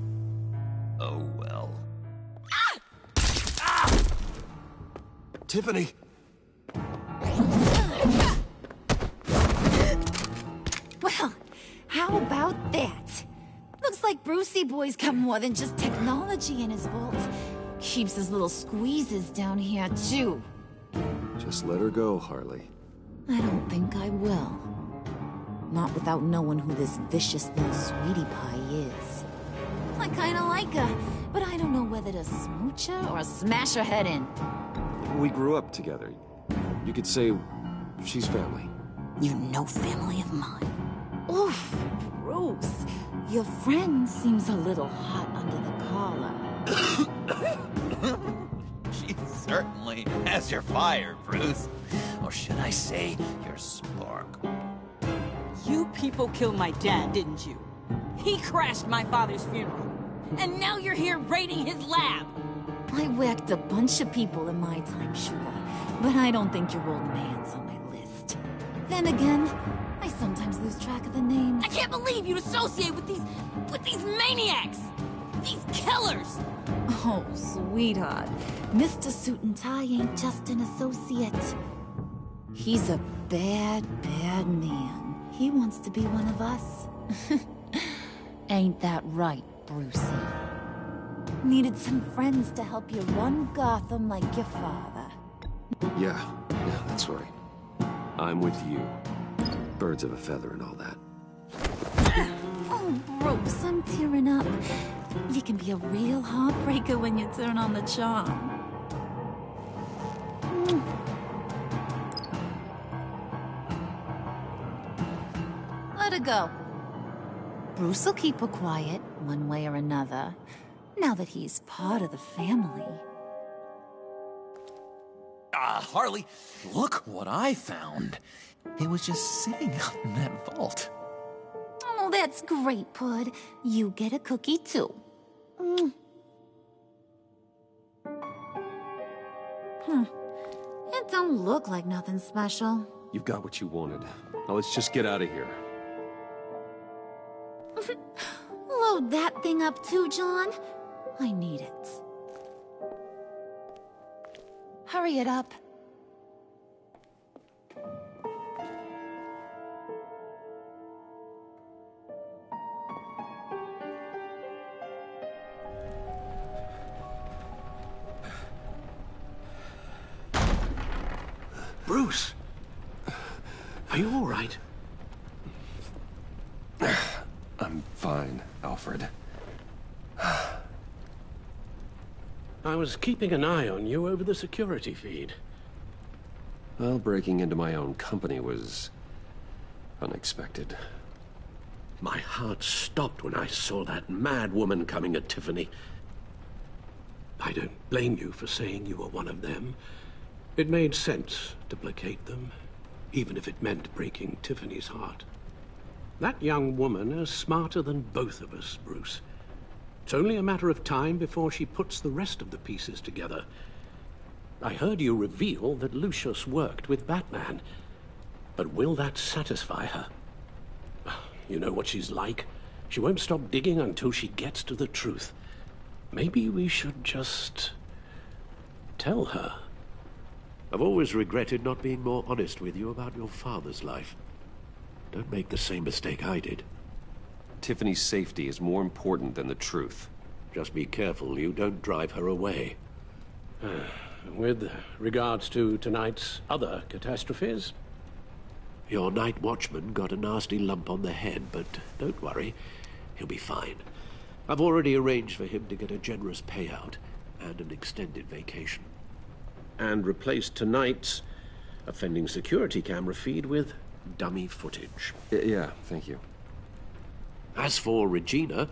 Oh well. Tiffany! Well, how about that? Looks like Brucey Boy's got more than just technology in his vault. Keeps his little squeezes down here, too. Just let her go, Harley. I don't think I will. Not without knowing who this vicious little sweetie pie is. I kinda like her, but I don't know whether to smooch her or smash her head in. We grew up together. You could say she's family. You're no family of mine. Oof, Bruce. Your friend seems a little hot under the collar. She certainly has your fire, Bruce. Or should I say, your spark. You people killed my dad, didn't you? He crashed my father's funeral. And now you're here raiding his lab. I whacked a bunch of people in my time, sugar. But I don't think your old man's on my list. Then again, I sometimes lose track of the names. I can't believe you'd associate with these maniacs! These killers! Oh, sweetheart. Mr. Suit and Tie ain't just an associate. He's a bad, bad man. He wants to be one of us. Ain't that right, Brucey? Needed some friends to help you run Gotham like your father. Yeah, that's right. I'm with you. Birds of a feather and all that. Oh, Bruce, I'm tearing up. You can be a real heartbreaker when you turn on the charm. Let her go. Bruce will keep her quiet, one way or another, now that he's part of the family. Harley, look what I found. It was just sitting out in that vault. Oh, that's great, Pud. You get a cookie, too. It don't look like nothing special. You've got what you wanted. Now let's just get out of here. Load that thing up too, John. I need it. Hurry it up. Bruce! Are you all right? I'm fine, Alfred. I was keeping an eye on you over the security feed. Well, breaking into my own company was unexpected. My heart stopped when I saw that mad woman coming at Tiffany. I don't blame you for saying you were one of them. It made sense to placate them, even if it meant breaking Tiffany's heart. That young woman is smarter than both of us, Bruce. It's only a matter of time before she puts the rest of the pieces together. I heard you reveal that Lucius worked with Batman. But will that satisfy her? You know what she's like. She won't stop digging until she gets to the truth. Maybe we should just tell her. I've always regretted not being more honest with you about your father's life. Don't make the same mistake I did. Tiffany's safety is more important than the truth. Just be careful you don't drive her away. With regards to tonight's other catastrophes? Your night watchman got a nasty lump on the head, but don't worry. He'll be fine. I've already arranged for him to get a generous payout and an extended vacation. And replaced tonight's offending security camera feed with dummy footage. Yeah, thank you. As for Regina,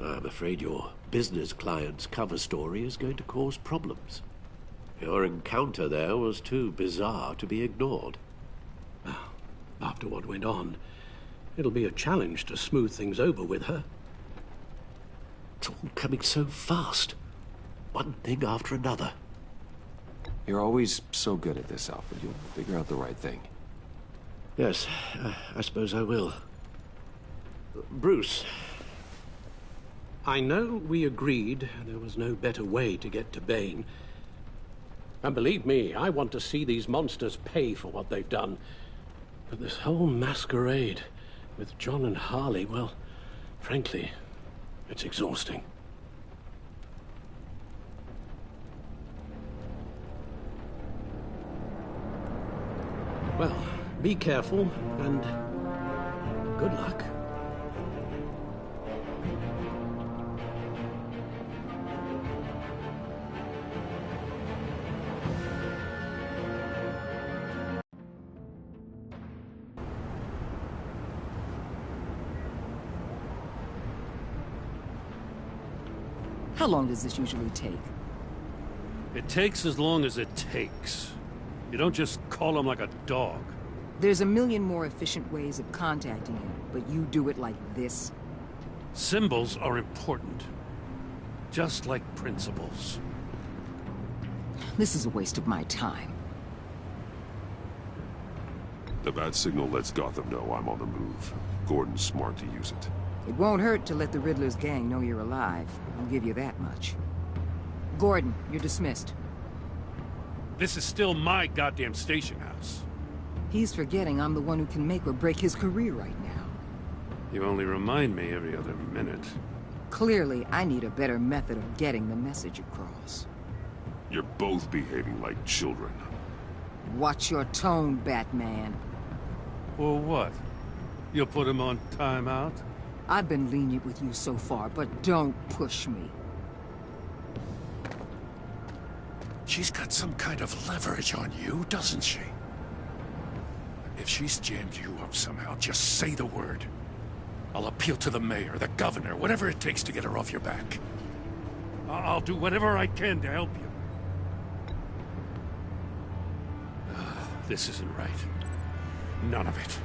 I'm afraid your business client's cover story is going to cause problems. Your encounter there was too bizarre to be ignored. Well, after what went on, it'll be a challenge to smooth things over with her. It's all coming so fast. One thing after another. You're always so good at this, Alfred. You'll figure out the right thing. Yes, I suppose I will. Bruce. I know we agreed there was no better way to get to Bane. And believe me, I want to see these monsters pay for what they've done. But this whole masquerade with John and Harley, well, frankly, it's exhausting. Well, be careful, and good luck. How long does this usually take? It takes as long as it takes. You don't just call him like a dog. There's a million more efficient ways of contacting him, but you do it like this? Symbols are important. Just like principles. This is a waste of my time. The bat signal lets Gotham know I'm on the move. Gordon's smart to use it. It won't hurt to let the Riddler's gang know you're alive. I'll give you that much. Gordon, you're dismissed. This is still my goddamn station house. He's forgetting I'm the one who can make or break his career right now. You only remind me every other minute. Clearly, I need a better method of getting the message across. You're both behaving like children. Watch your tone, Batman. Or what? You'll put him on timeout? I've been lenient with you so far, but don't push me. She's got some kind of leverage on you, doesn't she? If she's jammed you up somehow, just say the word. I'll appeal to the mayor, the governor, whatever it takes to get her off your back. I'll do whatever I can to help you. This isn't right. None of it.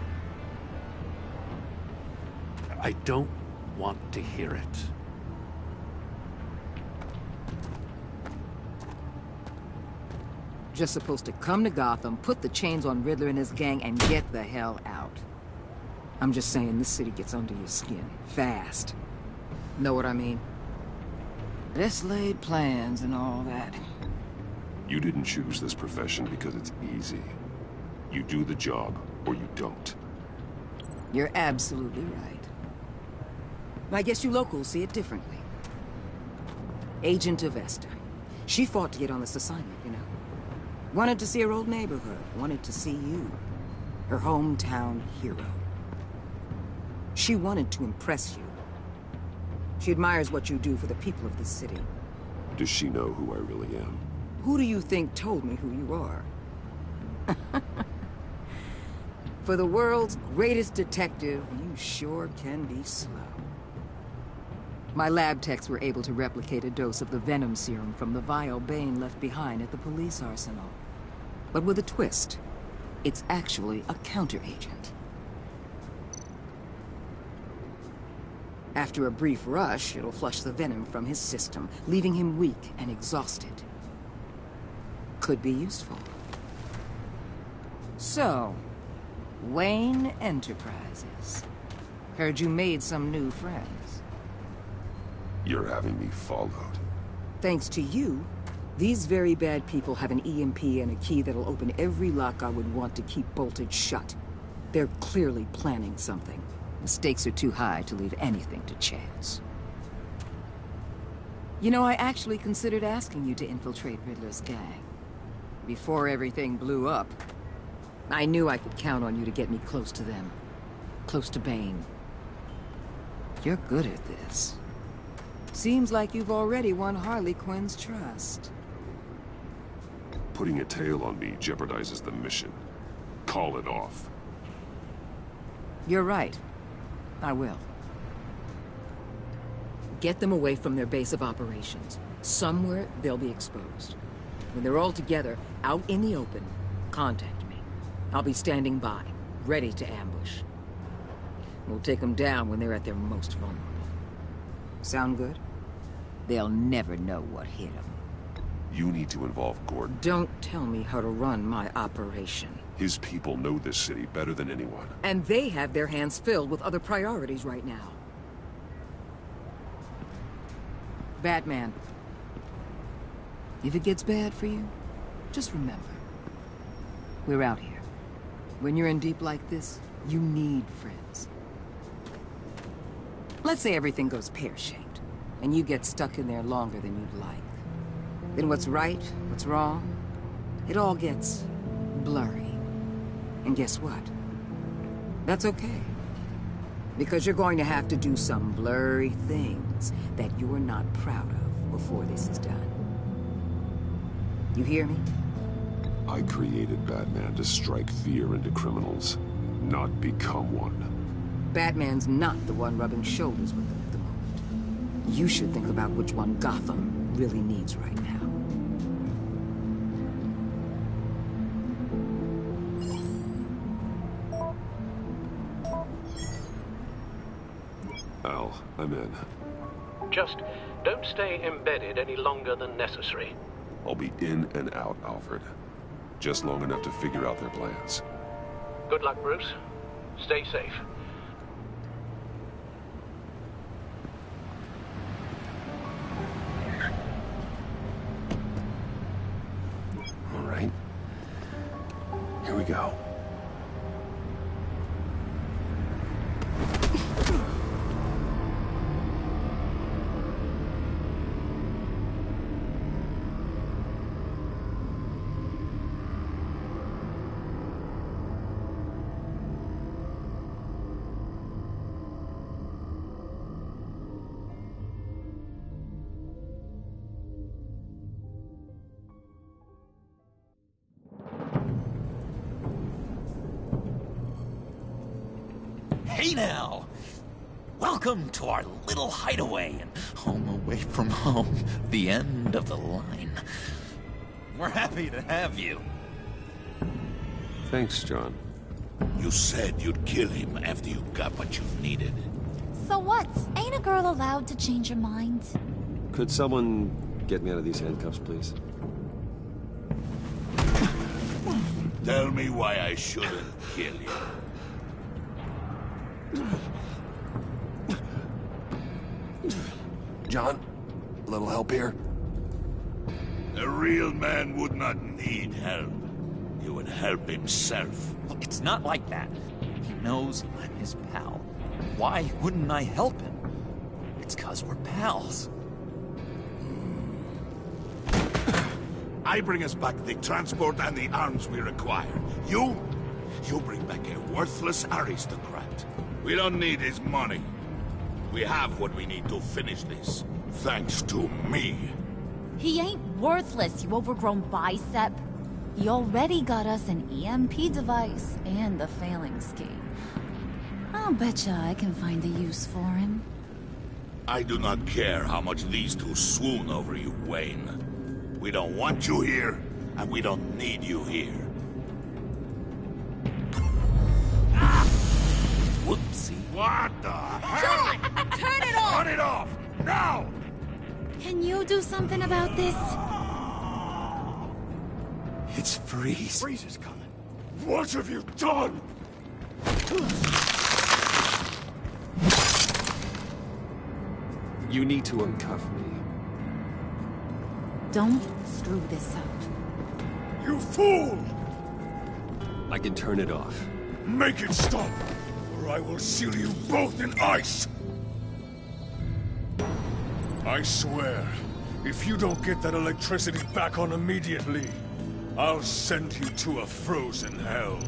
I don't want to hear it. Just supposed to come to Gotham, put the chains on Riddler and his gang, and get the hell out. I'm just saying, this city gets under your skin. Fast. Know what I mean? Best laid plans and all that. You didn't choose this profession because it's easy. You do the job, or you don't. You're absolutely right. I guess you locals see it differently. Agent of Esther. She fought to get on this assignment, you know. Wanted to see her old neighborhood. Wanted to see you. Her hometown hero. She wanted to impress you. She admires what you do for the people of this city. Does she know who I really am? Who do you think told me who you are? For the world's greatest detective, you sure can be slow. My lab techs were able to replicate a dose of the venom serum from the vial Bane left behind at the police arsenal. But with a twist. It's actually a counter-agent. After a brief rush, it'll flush the venom from his system, leaving him weak and exhausted. Could be useful. So, Wayne Enterprises. Heard you made some new friends. You're having me followed. Thanks to you, these very bad people have an EMP and a key that'll open every lock I would want to keep bolted shut. They're clearly planning something. The stakes are too high to leave anything to chance. You know, I actually considered asking you to infiltrate Riddler's gang. Before everything blew up, I knew I could count on you to get me close to them. Close to Bane. You're good at this. Seems like you've already won Harley Quinn's trust. Putting a tail on me jeopardizes the mission. Call it off. You're right. I will. Get them away from their base of operations. Somewhere they'll be exposed. When they're all together, out in the open, contact me. I'll be standing by, ready to ambush. We'll take them down when they're at their most vulnerable. Sound good? They'll never know what hit them. You need to involve Gordon. Don't tell me how to run my operation. His people know this city better than anyone. And they have their hands filled with other priorities right now. Batman. If it gets bad for you, Just remember, we're out here. When you're in deep like this, you need friends. Let's say everything goes pear-shaped, and you get stuck in there longer than you'd like. Then what's right, what's wrong, it all gets blurry. And guess what? That's okay. Because you're going to have to do some blurry things that you're not proud of before this is done. You hear me? I created Batman to strike fear into criminals, not become one. Batman's not the one rubbing shoulders with them at the moment. You should think about which one Gotham really needs right now. Al, I'm in. Just don't stay embedded any longer than necessary. I'll be in and out, Alfred. Just long enough to figure out their plans. Good luck, Bruce. Stay safe. All right. Here we go. Hey now! Welcome to our little hideaway and home away from home. The end of the line. We're happy to have you. Thanks, John. You said you'd kill him after you got what you needed. So what? Ain't a girl allowed to change her mind? Could someone get me out of these handcuffs, please? Tell me why I shouldn't kill you. John, a little help here? A real man would not need help. He would help himself. Look, it's not like that. He knows I'm his pal. Why wouldn't I help him? It's 'cause we're pals. I bring us back the transport and the arms we require. You bring back a worthless aristocrat. We don't need his money. We have what we need to finish this, thanks to me. He ain't worthless, you overgrown bicep. He already got us an EMP device and the failing scheme. I'll betcha I can find a use for him. I do not care how much these two swoon over you, Wayne. We don't want you here, and we don't need you here. Whoopsie. What the hell? John! Turn it off! Turn it off! Now! Can you do something about this? It's Freeze. Freeze is coming. What have you done? You need to uncuff me. Don't screw this up. You fool! I can turn it off. Make it stop, or I will seal you both in ice! I swear, if you don't get that electricity back on immediately, I'll send you to a frozen hell.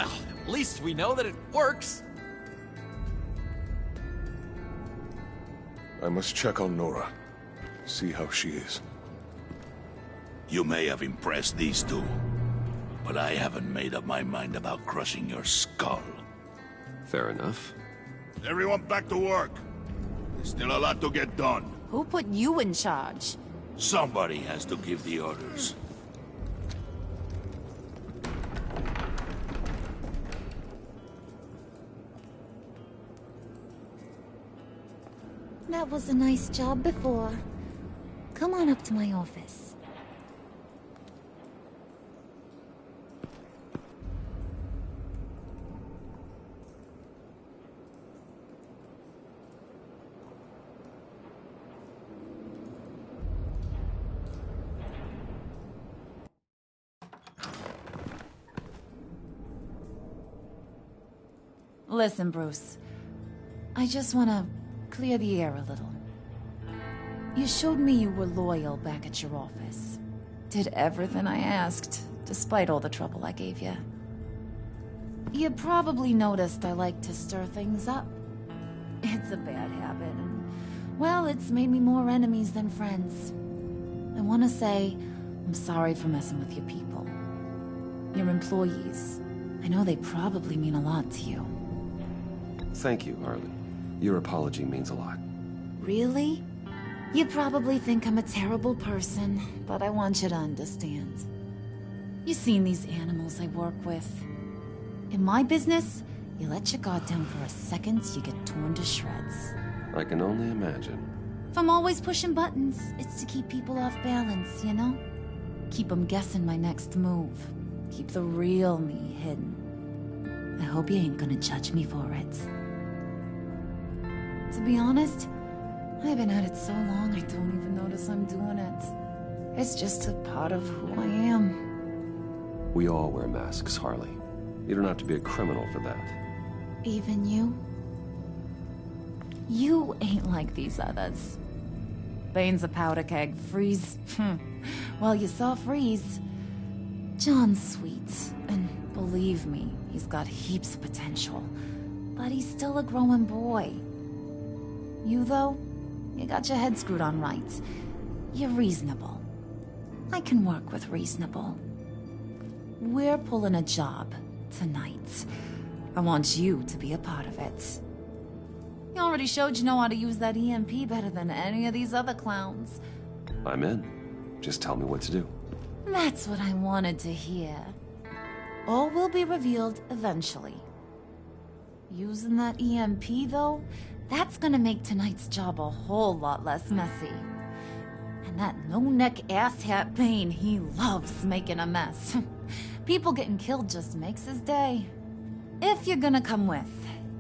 Well, at least we know that it works. I must check on Nora. See how she is. You may have impressed these two, but I haven't made up my mind about crushing your skull. Fair enough. Everyone back to work. There's still a lot to get done. Who put you in charge? Somebody has to give the orders. That was a nice job before. Come on up to my office. Listen, Bruce. I just want to clear the air a little. You showed me you were loyal back at your office. Did everything I asked, despite all the trouble I gave you. You probably noticed I like to stir things up. It's a bad habit, and, well, it's made me more enemies than friends. I want to say I'm sorry for messing with your people. Your employees. I know they probably mean a lot to you. Thank you, Harley. Your apology means a lot. Really? You probably think I'm a terrible person, but I want you to understand. You've seen these animals I work with. In my business, you let your guard down for a second, you get torn to shreds. I can only imagine. If I'm always pushing buttons, it's to keep people off balance, you know? Keep them guessing my next move. Keep the real me hidden. I hope you ain't gonna judge me for it. To be honest, I've been at it so long I don't even notice I'm doing it. It's just a part of who I am. We all wear masks, Harley. You don't have to be a criminal for that. Even you? You ain't like these others. Bane's a powder keg. Freeze. Well, you saw Freeze. John's sweet, and believe me, he's got heaps of potential. But he's still a growing boy. You, though, you got your head screwed on right. You're reasonable. I can work with reasonable. We're pulling a job tonight. I want you to be a part of it. You already showed you know how to use that EMP better than any of these other clowns. I'm in. Just tell me what to do. That's what I wanted to hear. All will be revealed eventually. Using that EMP, though, that's gonna make tonight's job a whole lot less messy. And that no-neck asshat Bane, he loves making a mess. People getting killed just makes his day. If you're gonna come with,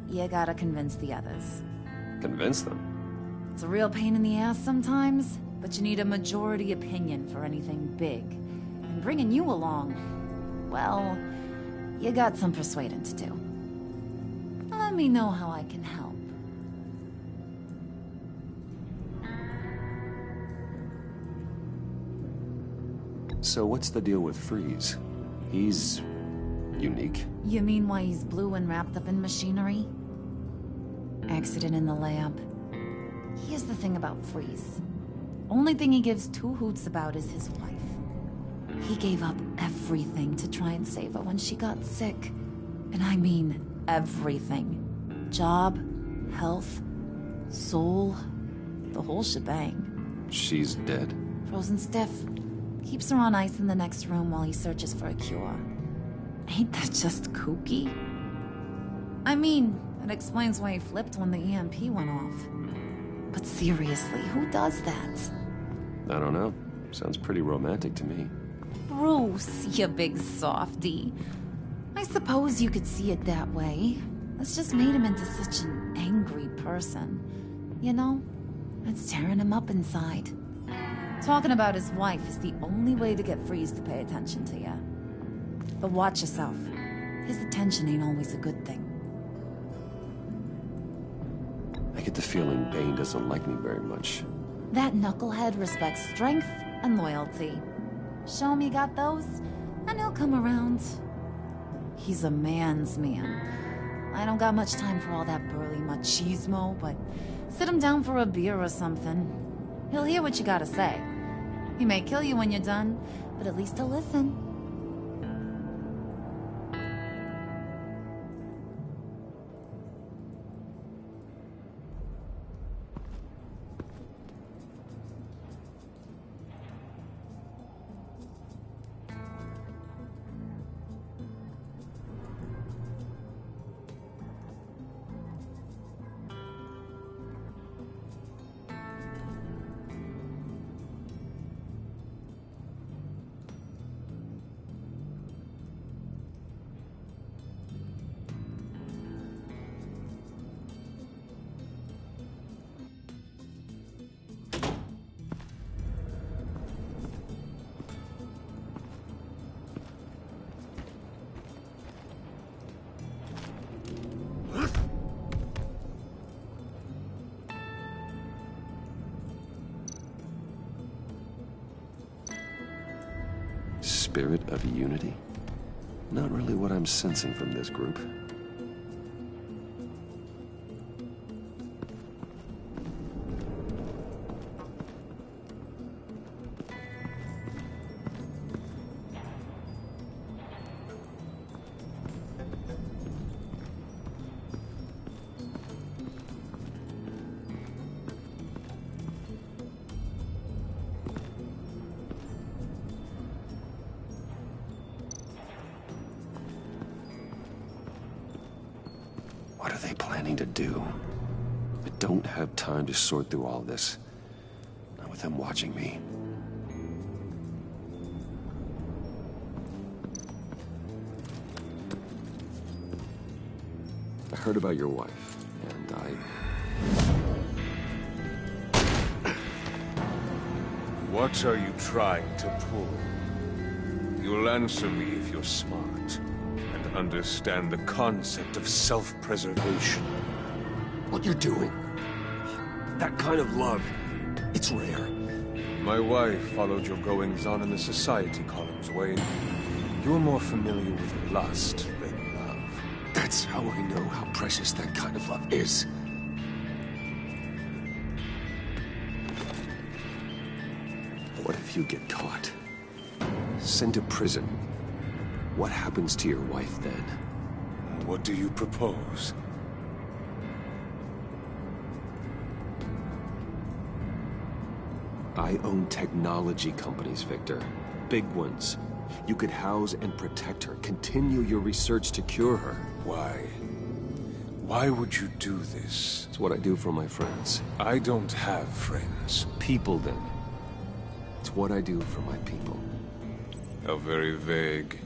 you gotta convince the others. Convince them? It's a real pain in the ass sometimes, but you need a majority opinion for anything big. And bringing you along, well, you got some persuading to do. Let me know how I can help. So what's the deal with Freeze? He's unique. You mean why he's blue and wrapped up in machinery? Accident in the lab. Here's the thing about Freeze. Only thing he gives two hoots about is his wife. He gave up everything to try and save her when she got sick. And I mean everything. Job, health, soul, the whole shebang. She's dead? Frozen stiff. Keeps her on ice in the next room while he searches for a cure. Ain't that just kooky? I mean, it explains why he flipped when the EMP went off. But seriously, who does that? I don't know. Sounds pretty romantic to me. Bruce, you big softy. I suppose you could see it that way. That's just made him into such an angry person. You know, it's tearing him up inside. Talking about his wife is the only way to get Freeze to pay attention to you. But watch yourself. His attention ain't always a good thing. I get the feeling Bane doesn't like me very much. That knucklehead respects strength and loyalty. Show him you got those, and he'll come around. he's a man's man. I don't got much time for all that burly machismo, but sit him down for a beer or something. He'll hear what you gotta say. He may kill you when you're done, but at least he'll listen. Spirit of unity? Not really what I'm sensing from this group. What are they planning to do? I don't have time to sort through all this. Not with them watching me. I heard about your wife, and What are you trying to pull? You'll answer me if you're smart and understand the concept of self-preservation. What you're doing? That kind of love, it's rare. My wife followed your goings-on in the society columns, Wayne. You're more familiar with lust than love. That's how I know how precious that kind of love is. What if you get caught? Sent to prison? What happens to your wife then? What do you propose? I own technology companies, Victor. Big ones. You could house and protect her, continue your research to cure her. Why? Why would you do this? It's what I do for my friends. I don't have friends. People, then. It's what I do for my people. How very vague.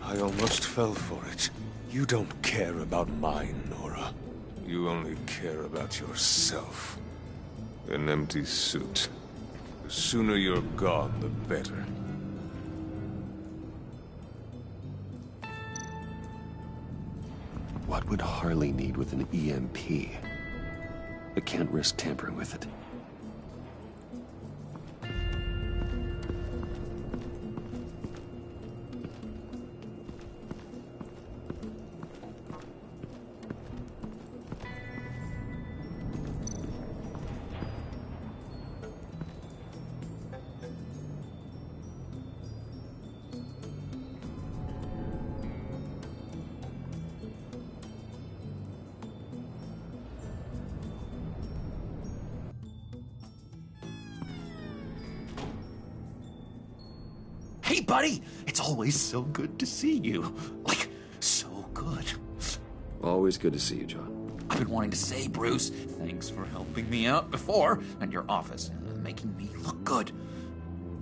I almost fell for it. You don't care about mine, Nora. You only care about yourself. An empty suit. The sooner you're gone, the better. What would Harley need with an EMP? I can't risk tampering with it. Hey, buddy! It's always so good to see you. Like, so good. Always good to see you, John. I've been wanting to say, Bruce, thanks for helping me out before, and your office, making me look good.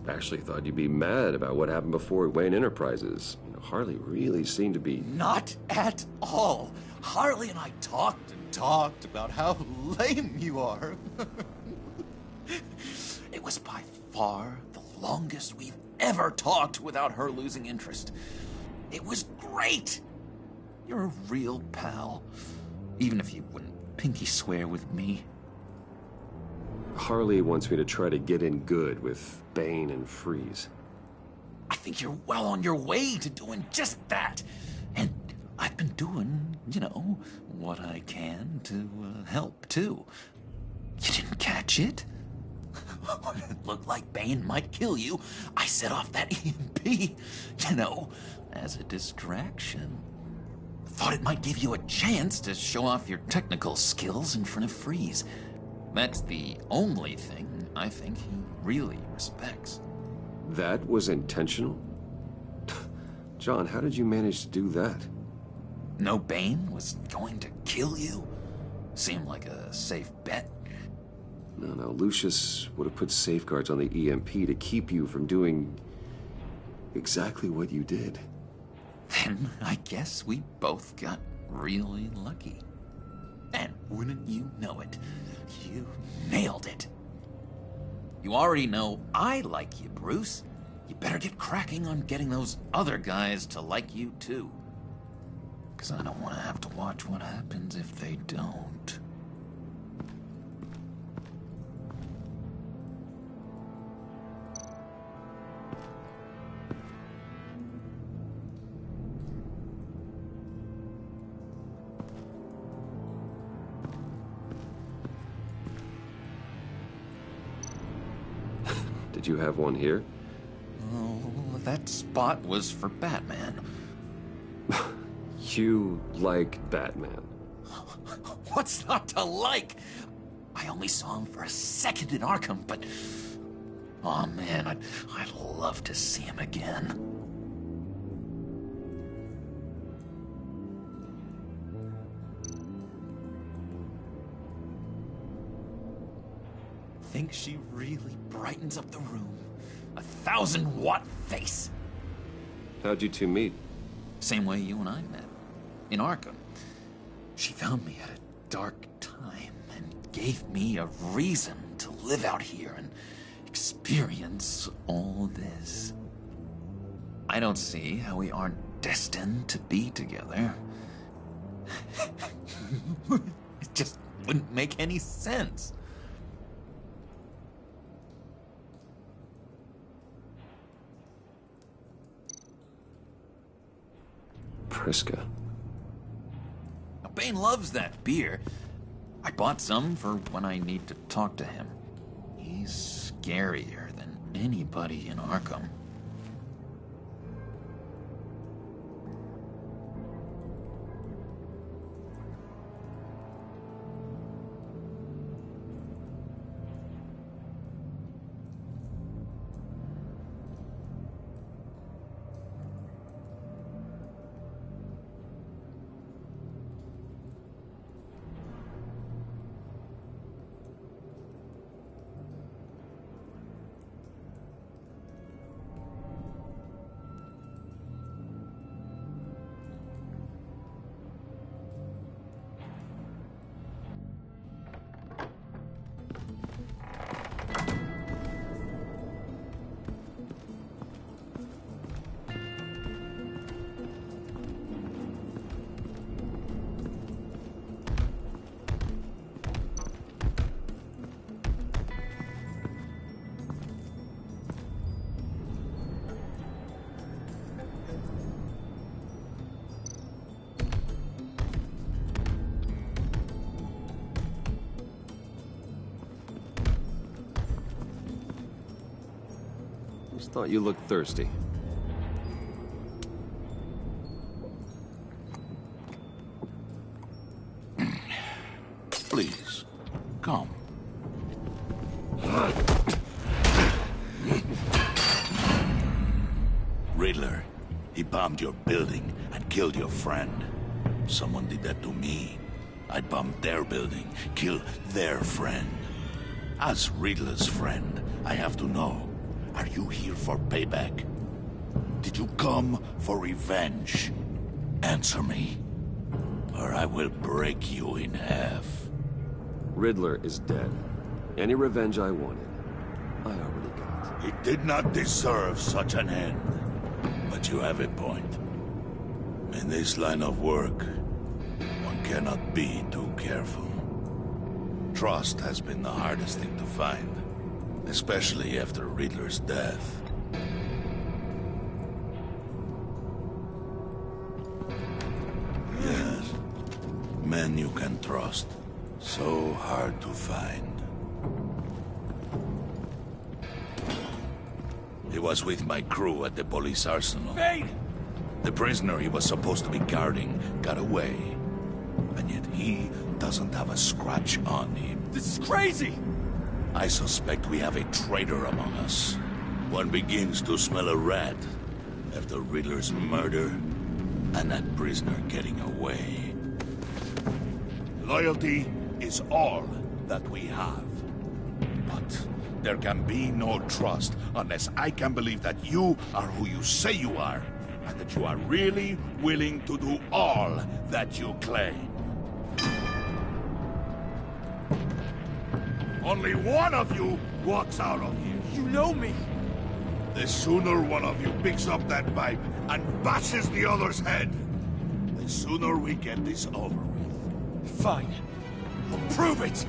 I actually thought you'd be mad about what happened before at Wayne Enterprises. You know, Harley really seemed to be... Not at all. Harley and I talked and talked about how lame you are. It was by far the longest we've ever talked without her losing interest. It was great. You're a real pal, even if you wouldn't pinky swear with me. Harley wants me to try to get in good with Bane and Freeze. I think you're well on your way to doing just that. And doing, you know, what I can to help, too. You didn't catch it? When it looked like Bane might kill you, I set off that EMP, you know, as a distraction. Thought it might give you a chance to show off your technical skills in front of Freeze. That's the only thing I think he really respects. That was intentional? John, how did you manage to do that? No Bane was going to kill you? Seemed like a safe bet. No, Lucius would have put safeguards on the EMP to keep you from doing exactly what you did. Then I guess we both got really lucky. And wouldn't you know it, you nailed it. You already know I like you, Bruce. You better get cracking on getting those other guys to like you, too. 'Cause I don't want to have to watch what happens if they don't. Did you have one here? Oh, that spot was for Batman. You like Batman? What's not to like? I only saw him for a second in Arkham, but... oh man, I'd love to see him again. Think she really brightens up the room. 1,000-watt face. How'd you two meet? Same way you and I met. In Arkham. She found me at a dark time and gave me a reason to live out here and experience all this. I don't see how we aren't destined to be together. It just wouldn't make any sense. Priska. Now, Bane loves that beer. I bought some for when I need to talk to him. He's scarier than anybody in Arkham. Just thought you looked thirsty. Please, come. Riddler, he bombed your building and killed your friend. Someone did that to me. I'd bomb their building, kill their friend. As Riddler's friend, I have to know, are you here for payback? Did you come for revenge? Answer me, or I will break you in half. Riddler is dead. Any revenge I wanted, I already got. He did not deserve such an end. But you have a point. In this line of work, one cannot be too careful. Trust has been the hardest thing to find, especially after Riddler's death. Yeah. Men you can trust. So hard to find. He was with my crew at the police arsenal. Vane! The prisoner he was supposed to be guarding got away. And yet he doesn't have a scratch on him. This is crazy! I suspect we have a traitor among us. One begins to smell a rat after Riddler's murder and that prisoner getting away. Loyalty is all that we have. But there can be no trust unless I can believe that you are who you say you are, and that you are really willing to do all that you claim. Only one of you walks out of here. You know me! The sooner one of you picks up that pipe and bashes the other's head, the sooner we get this over with. Fine. I'll prove it!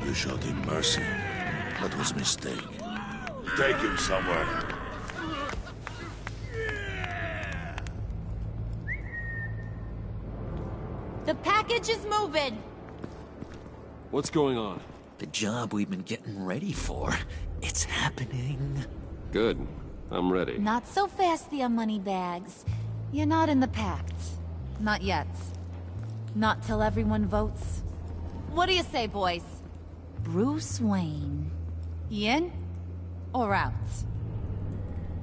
You showed him mercy. That was a mistake. Take him somewhere. The package is moving! What's going on? The job we've been getting ready for. It's happening. Good. I'm ready. Not so fast, the Moneybags. You're not in the pact. Not yet. Not till everyone votes. What do you say, boys? Bruce Wayne. In or out?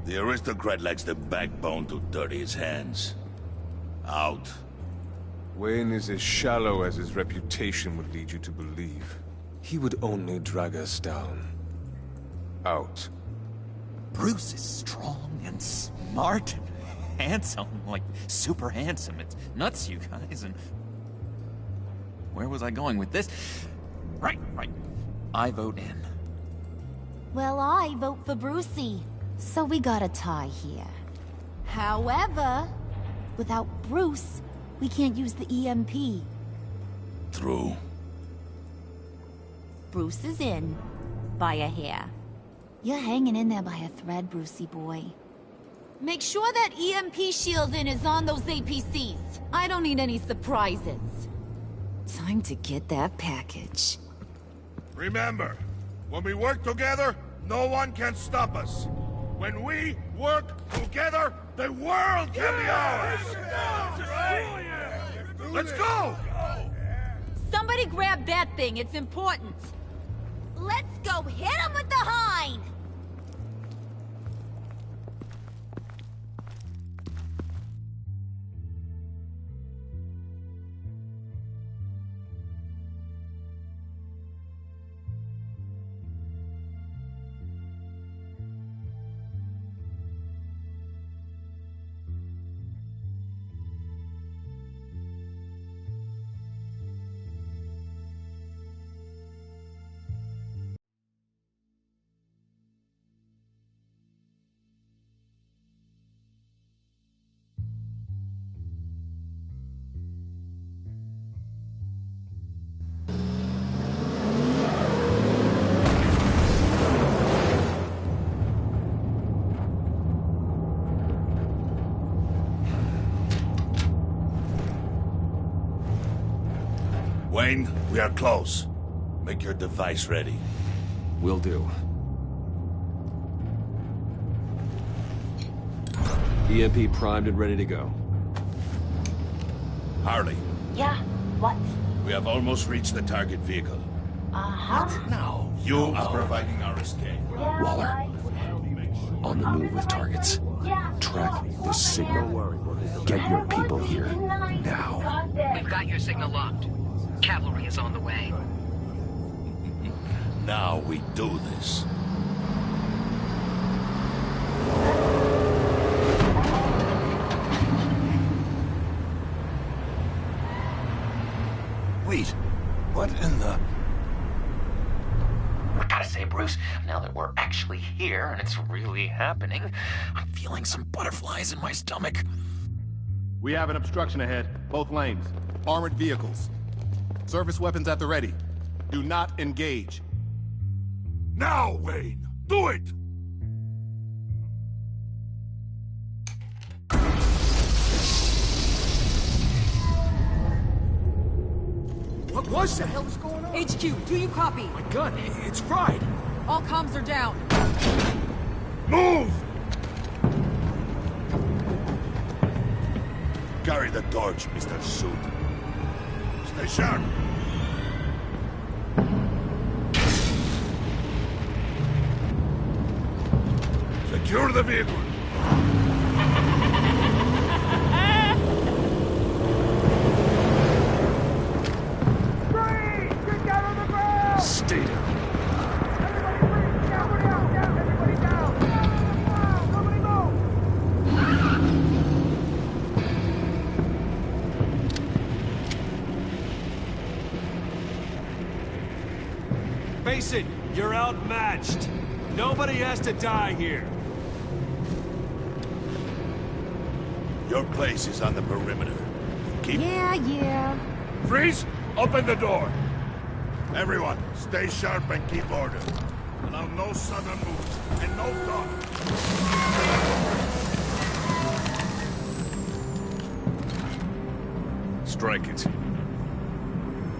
The aristocrat lacks the backbone to dirty his hands. Out. Wayne is as shallow as his reputation would lead you to believe. He would only drag us down. Out. Bruce is strong and smart and handsome, like super handsome. It's nuts, you guys, and... Where was I going with this? Right. I vote in. Well, I vote for Brucey. So we got a tie here. However, without Bruce, we can't use the EMP. True. Bruce is in. By a hair. You're hanging in there by a thread, Brucey boy. Make sure that EMP shielding is on those APCs. I don't need any surprises. Time to get that package. Remember, when we work together, no one can stop us. When we work together, the world can be ours! Let's go! Somebody grab that thing, it's important. Let's go hit him with the hind! Wayne, we are close. Make your device ready. Will do. EMP primed and ready to go. Harley. Yeah, what? We have almost reached the target vehicle. Uh-huh. Now, you are providing our escape. Waller. On the move with targets. Track the signal. Get your people here. Now. We've got your signal locked. Cavalry is on the way. Now we do this. Wait, what in the... I gotta say, Bruce, now that we're actually here and it's really happening, I'm feeling some butterflies in my stomach. We have an obstruction ahead, both lanes. Armored vehicles. Service weapons at the ready. Do not engage. Now, Wayne! Do it! What was that? What the hell was going on? HQ, do you copy? My gun, it's fried. All comms are down. Move! Carry the torch, Mr. Suit. Stay sharp. Secure the vehicle. Stay down. Face it, you're outmatched. Nobody has to die here. Your place is on the perimeter. Keep... Yeah. Freeze! Open the door! Everyone, stay sharp and keep order. Allow no sudden moves, and no talk. Strike it.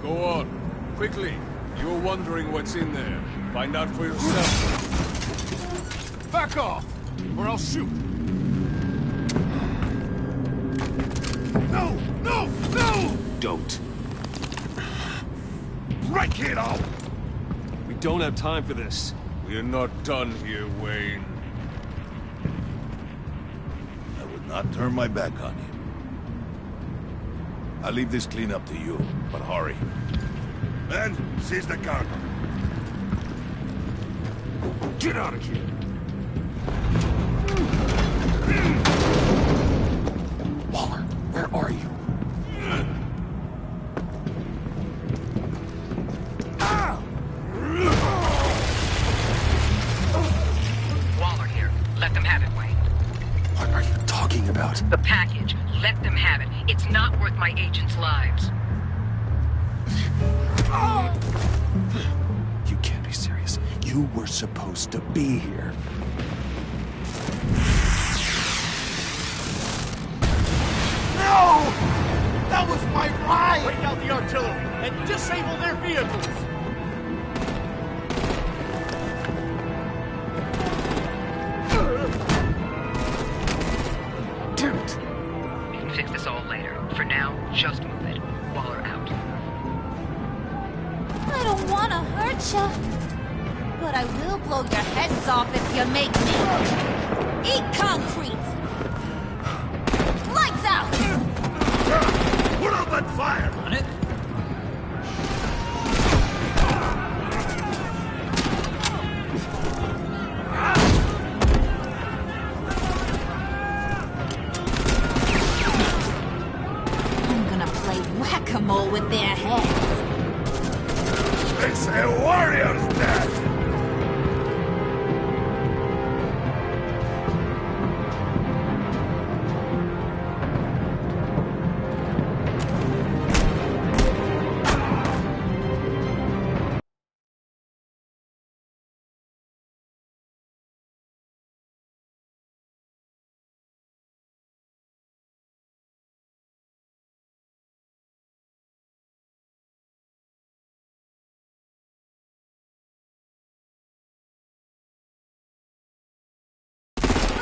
Go on. Quickly. You were wondering what's in there. Find out for yourself. Back off, or I'll shoot. No! No! No! Don't. Break it out! We don't have time for this. We're not done here, Wayne. I would not turn my back on you. I'll leave this clean up to you, but hurry. Men, seize the cargo. Get out of here. Waller, where are you? Waller here. Let them have it, Wayne. What are you talking about? The package. Let them have it. It's not worth my agents' lives. You can't be serious. You were supposed to be here. No! That was my ride! Bring out the artillery and disable their vehicles! Damn it! We can fix this all later. For now, just move it. Waller out. I don't want to hurt you, but I will blow your heads off if you make me. Eat concrete! Lights out! Put out that fire! On it? I'm gonna play whack-a-mole with their heads. It's a warrior's death!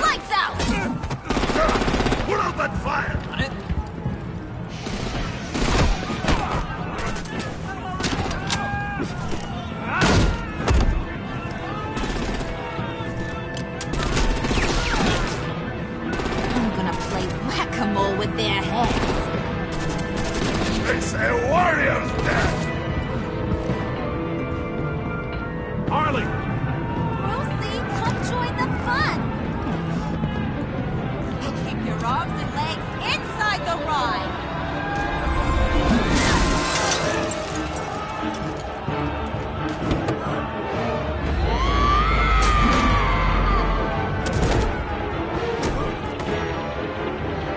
Lights out! Put out that fire! On it? I'm gonna play whack-a-mole with their heads. It's a warrior's death! Harley! Lucy, come join the fun! Keep your arms and legs inside the ride!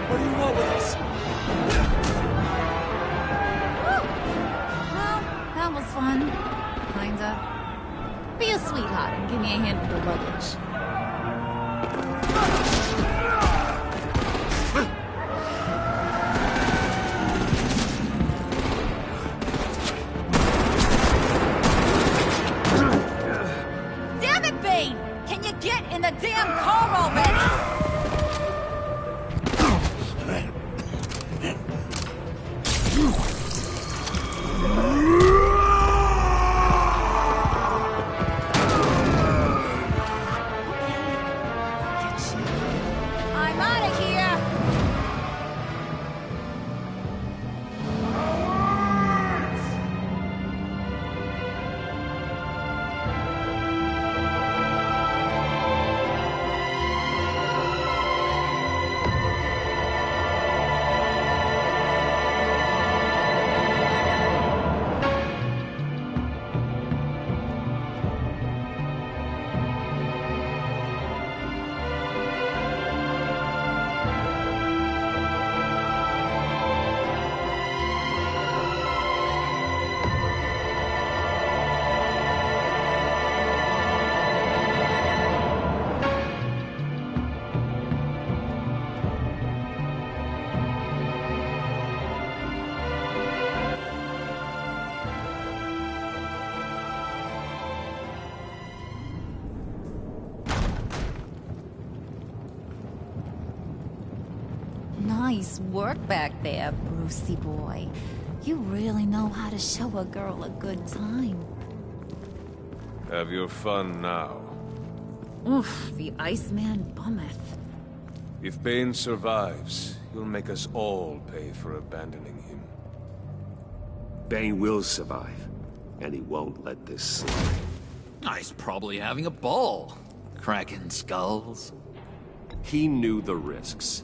What do you want with us? Nice work back there, Brucey boy. You really know how to show a girl a good time. Have your fun now. Oof, the Iceman bummeth. If Bane survives, he'll make us all pay for abandoning him. Bane will survive, and he won't let this slide. He's probably having a ball. Cracking skulls. He knew the risks.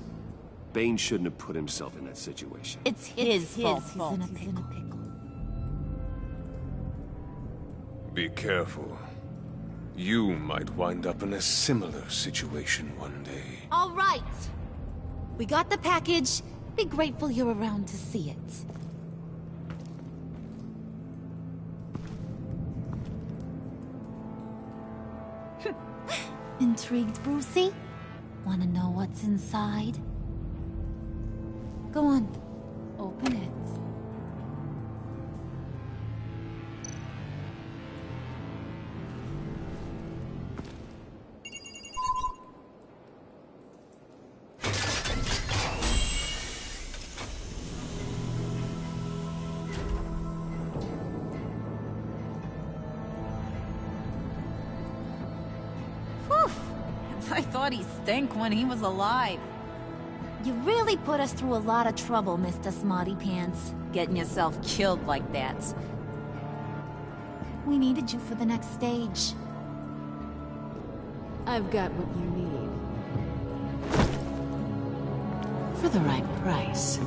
Bane shouldn't have put himself in that situation. It's his fault. He's in a pickle. Be careful. You might wind up in a similar situation one day. All right. We got the package. Be grateful you're around to see it. Intrigued, Brucey? Wanna know what's inside? Go on. Open it. I thought he stank when he was alive. You really put us through a lot of trouble, Mr. Smarty Pants. Getting yourself killed like that. We needed you for the next stage. I've got what you need. For the right price.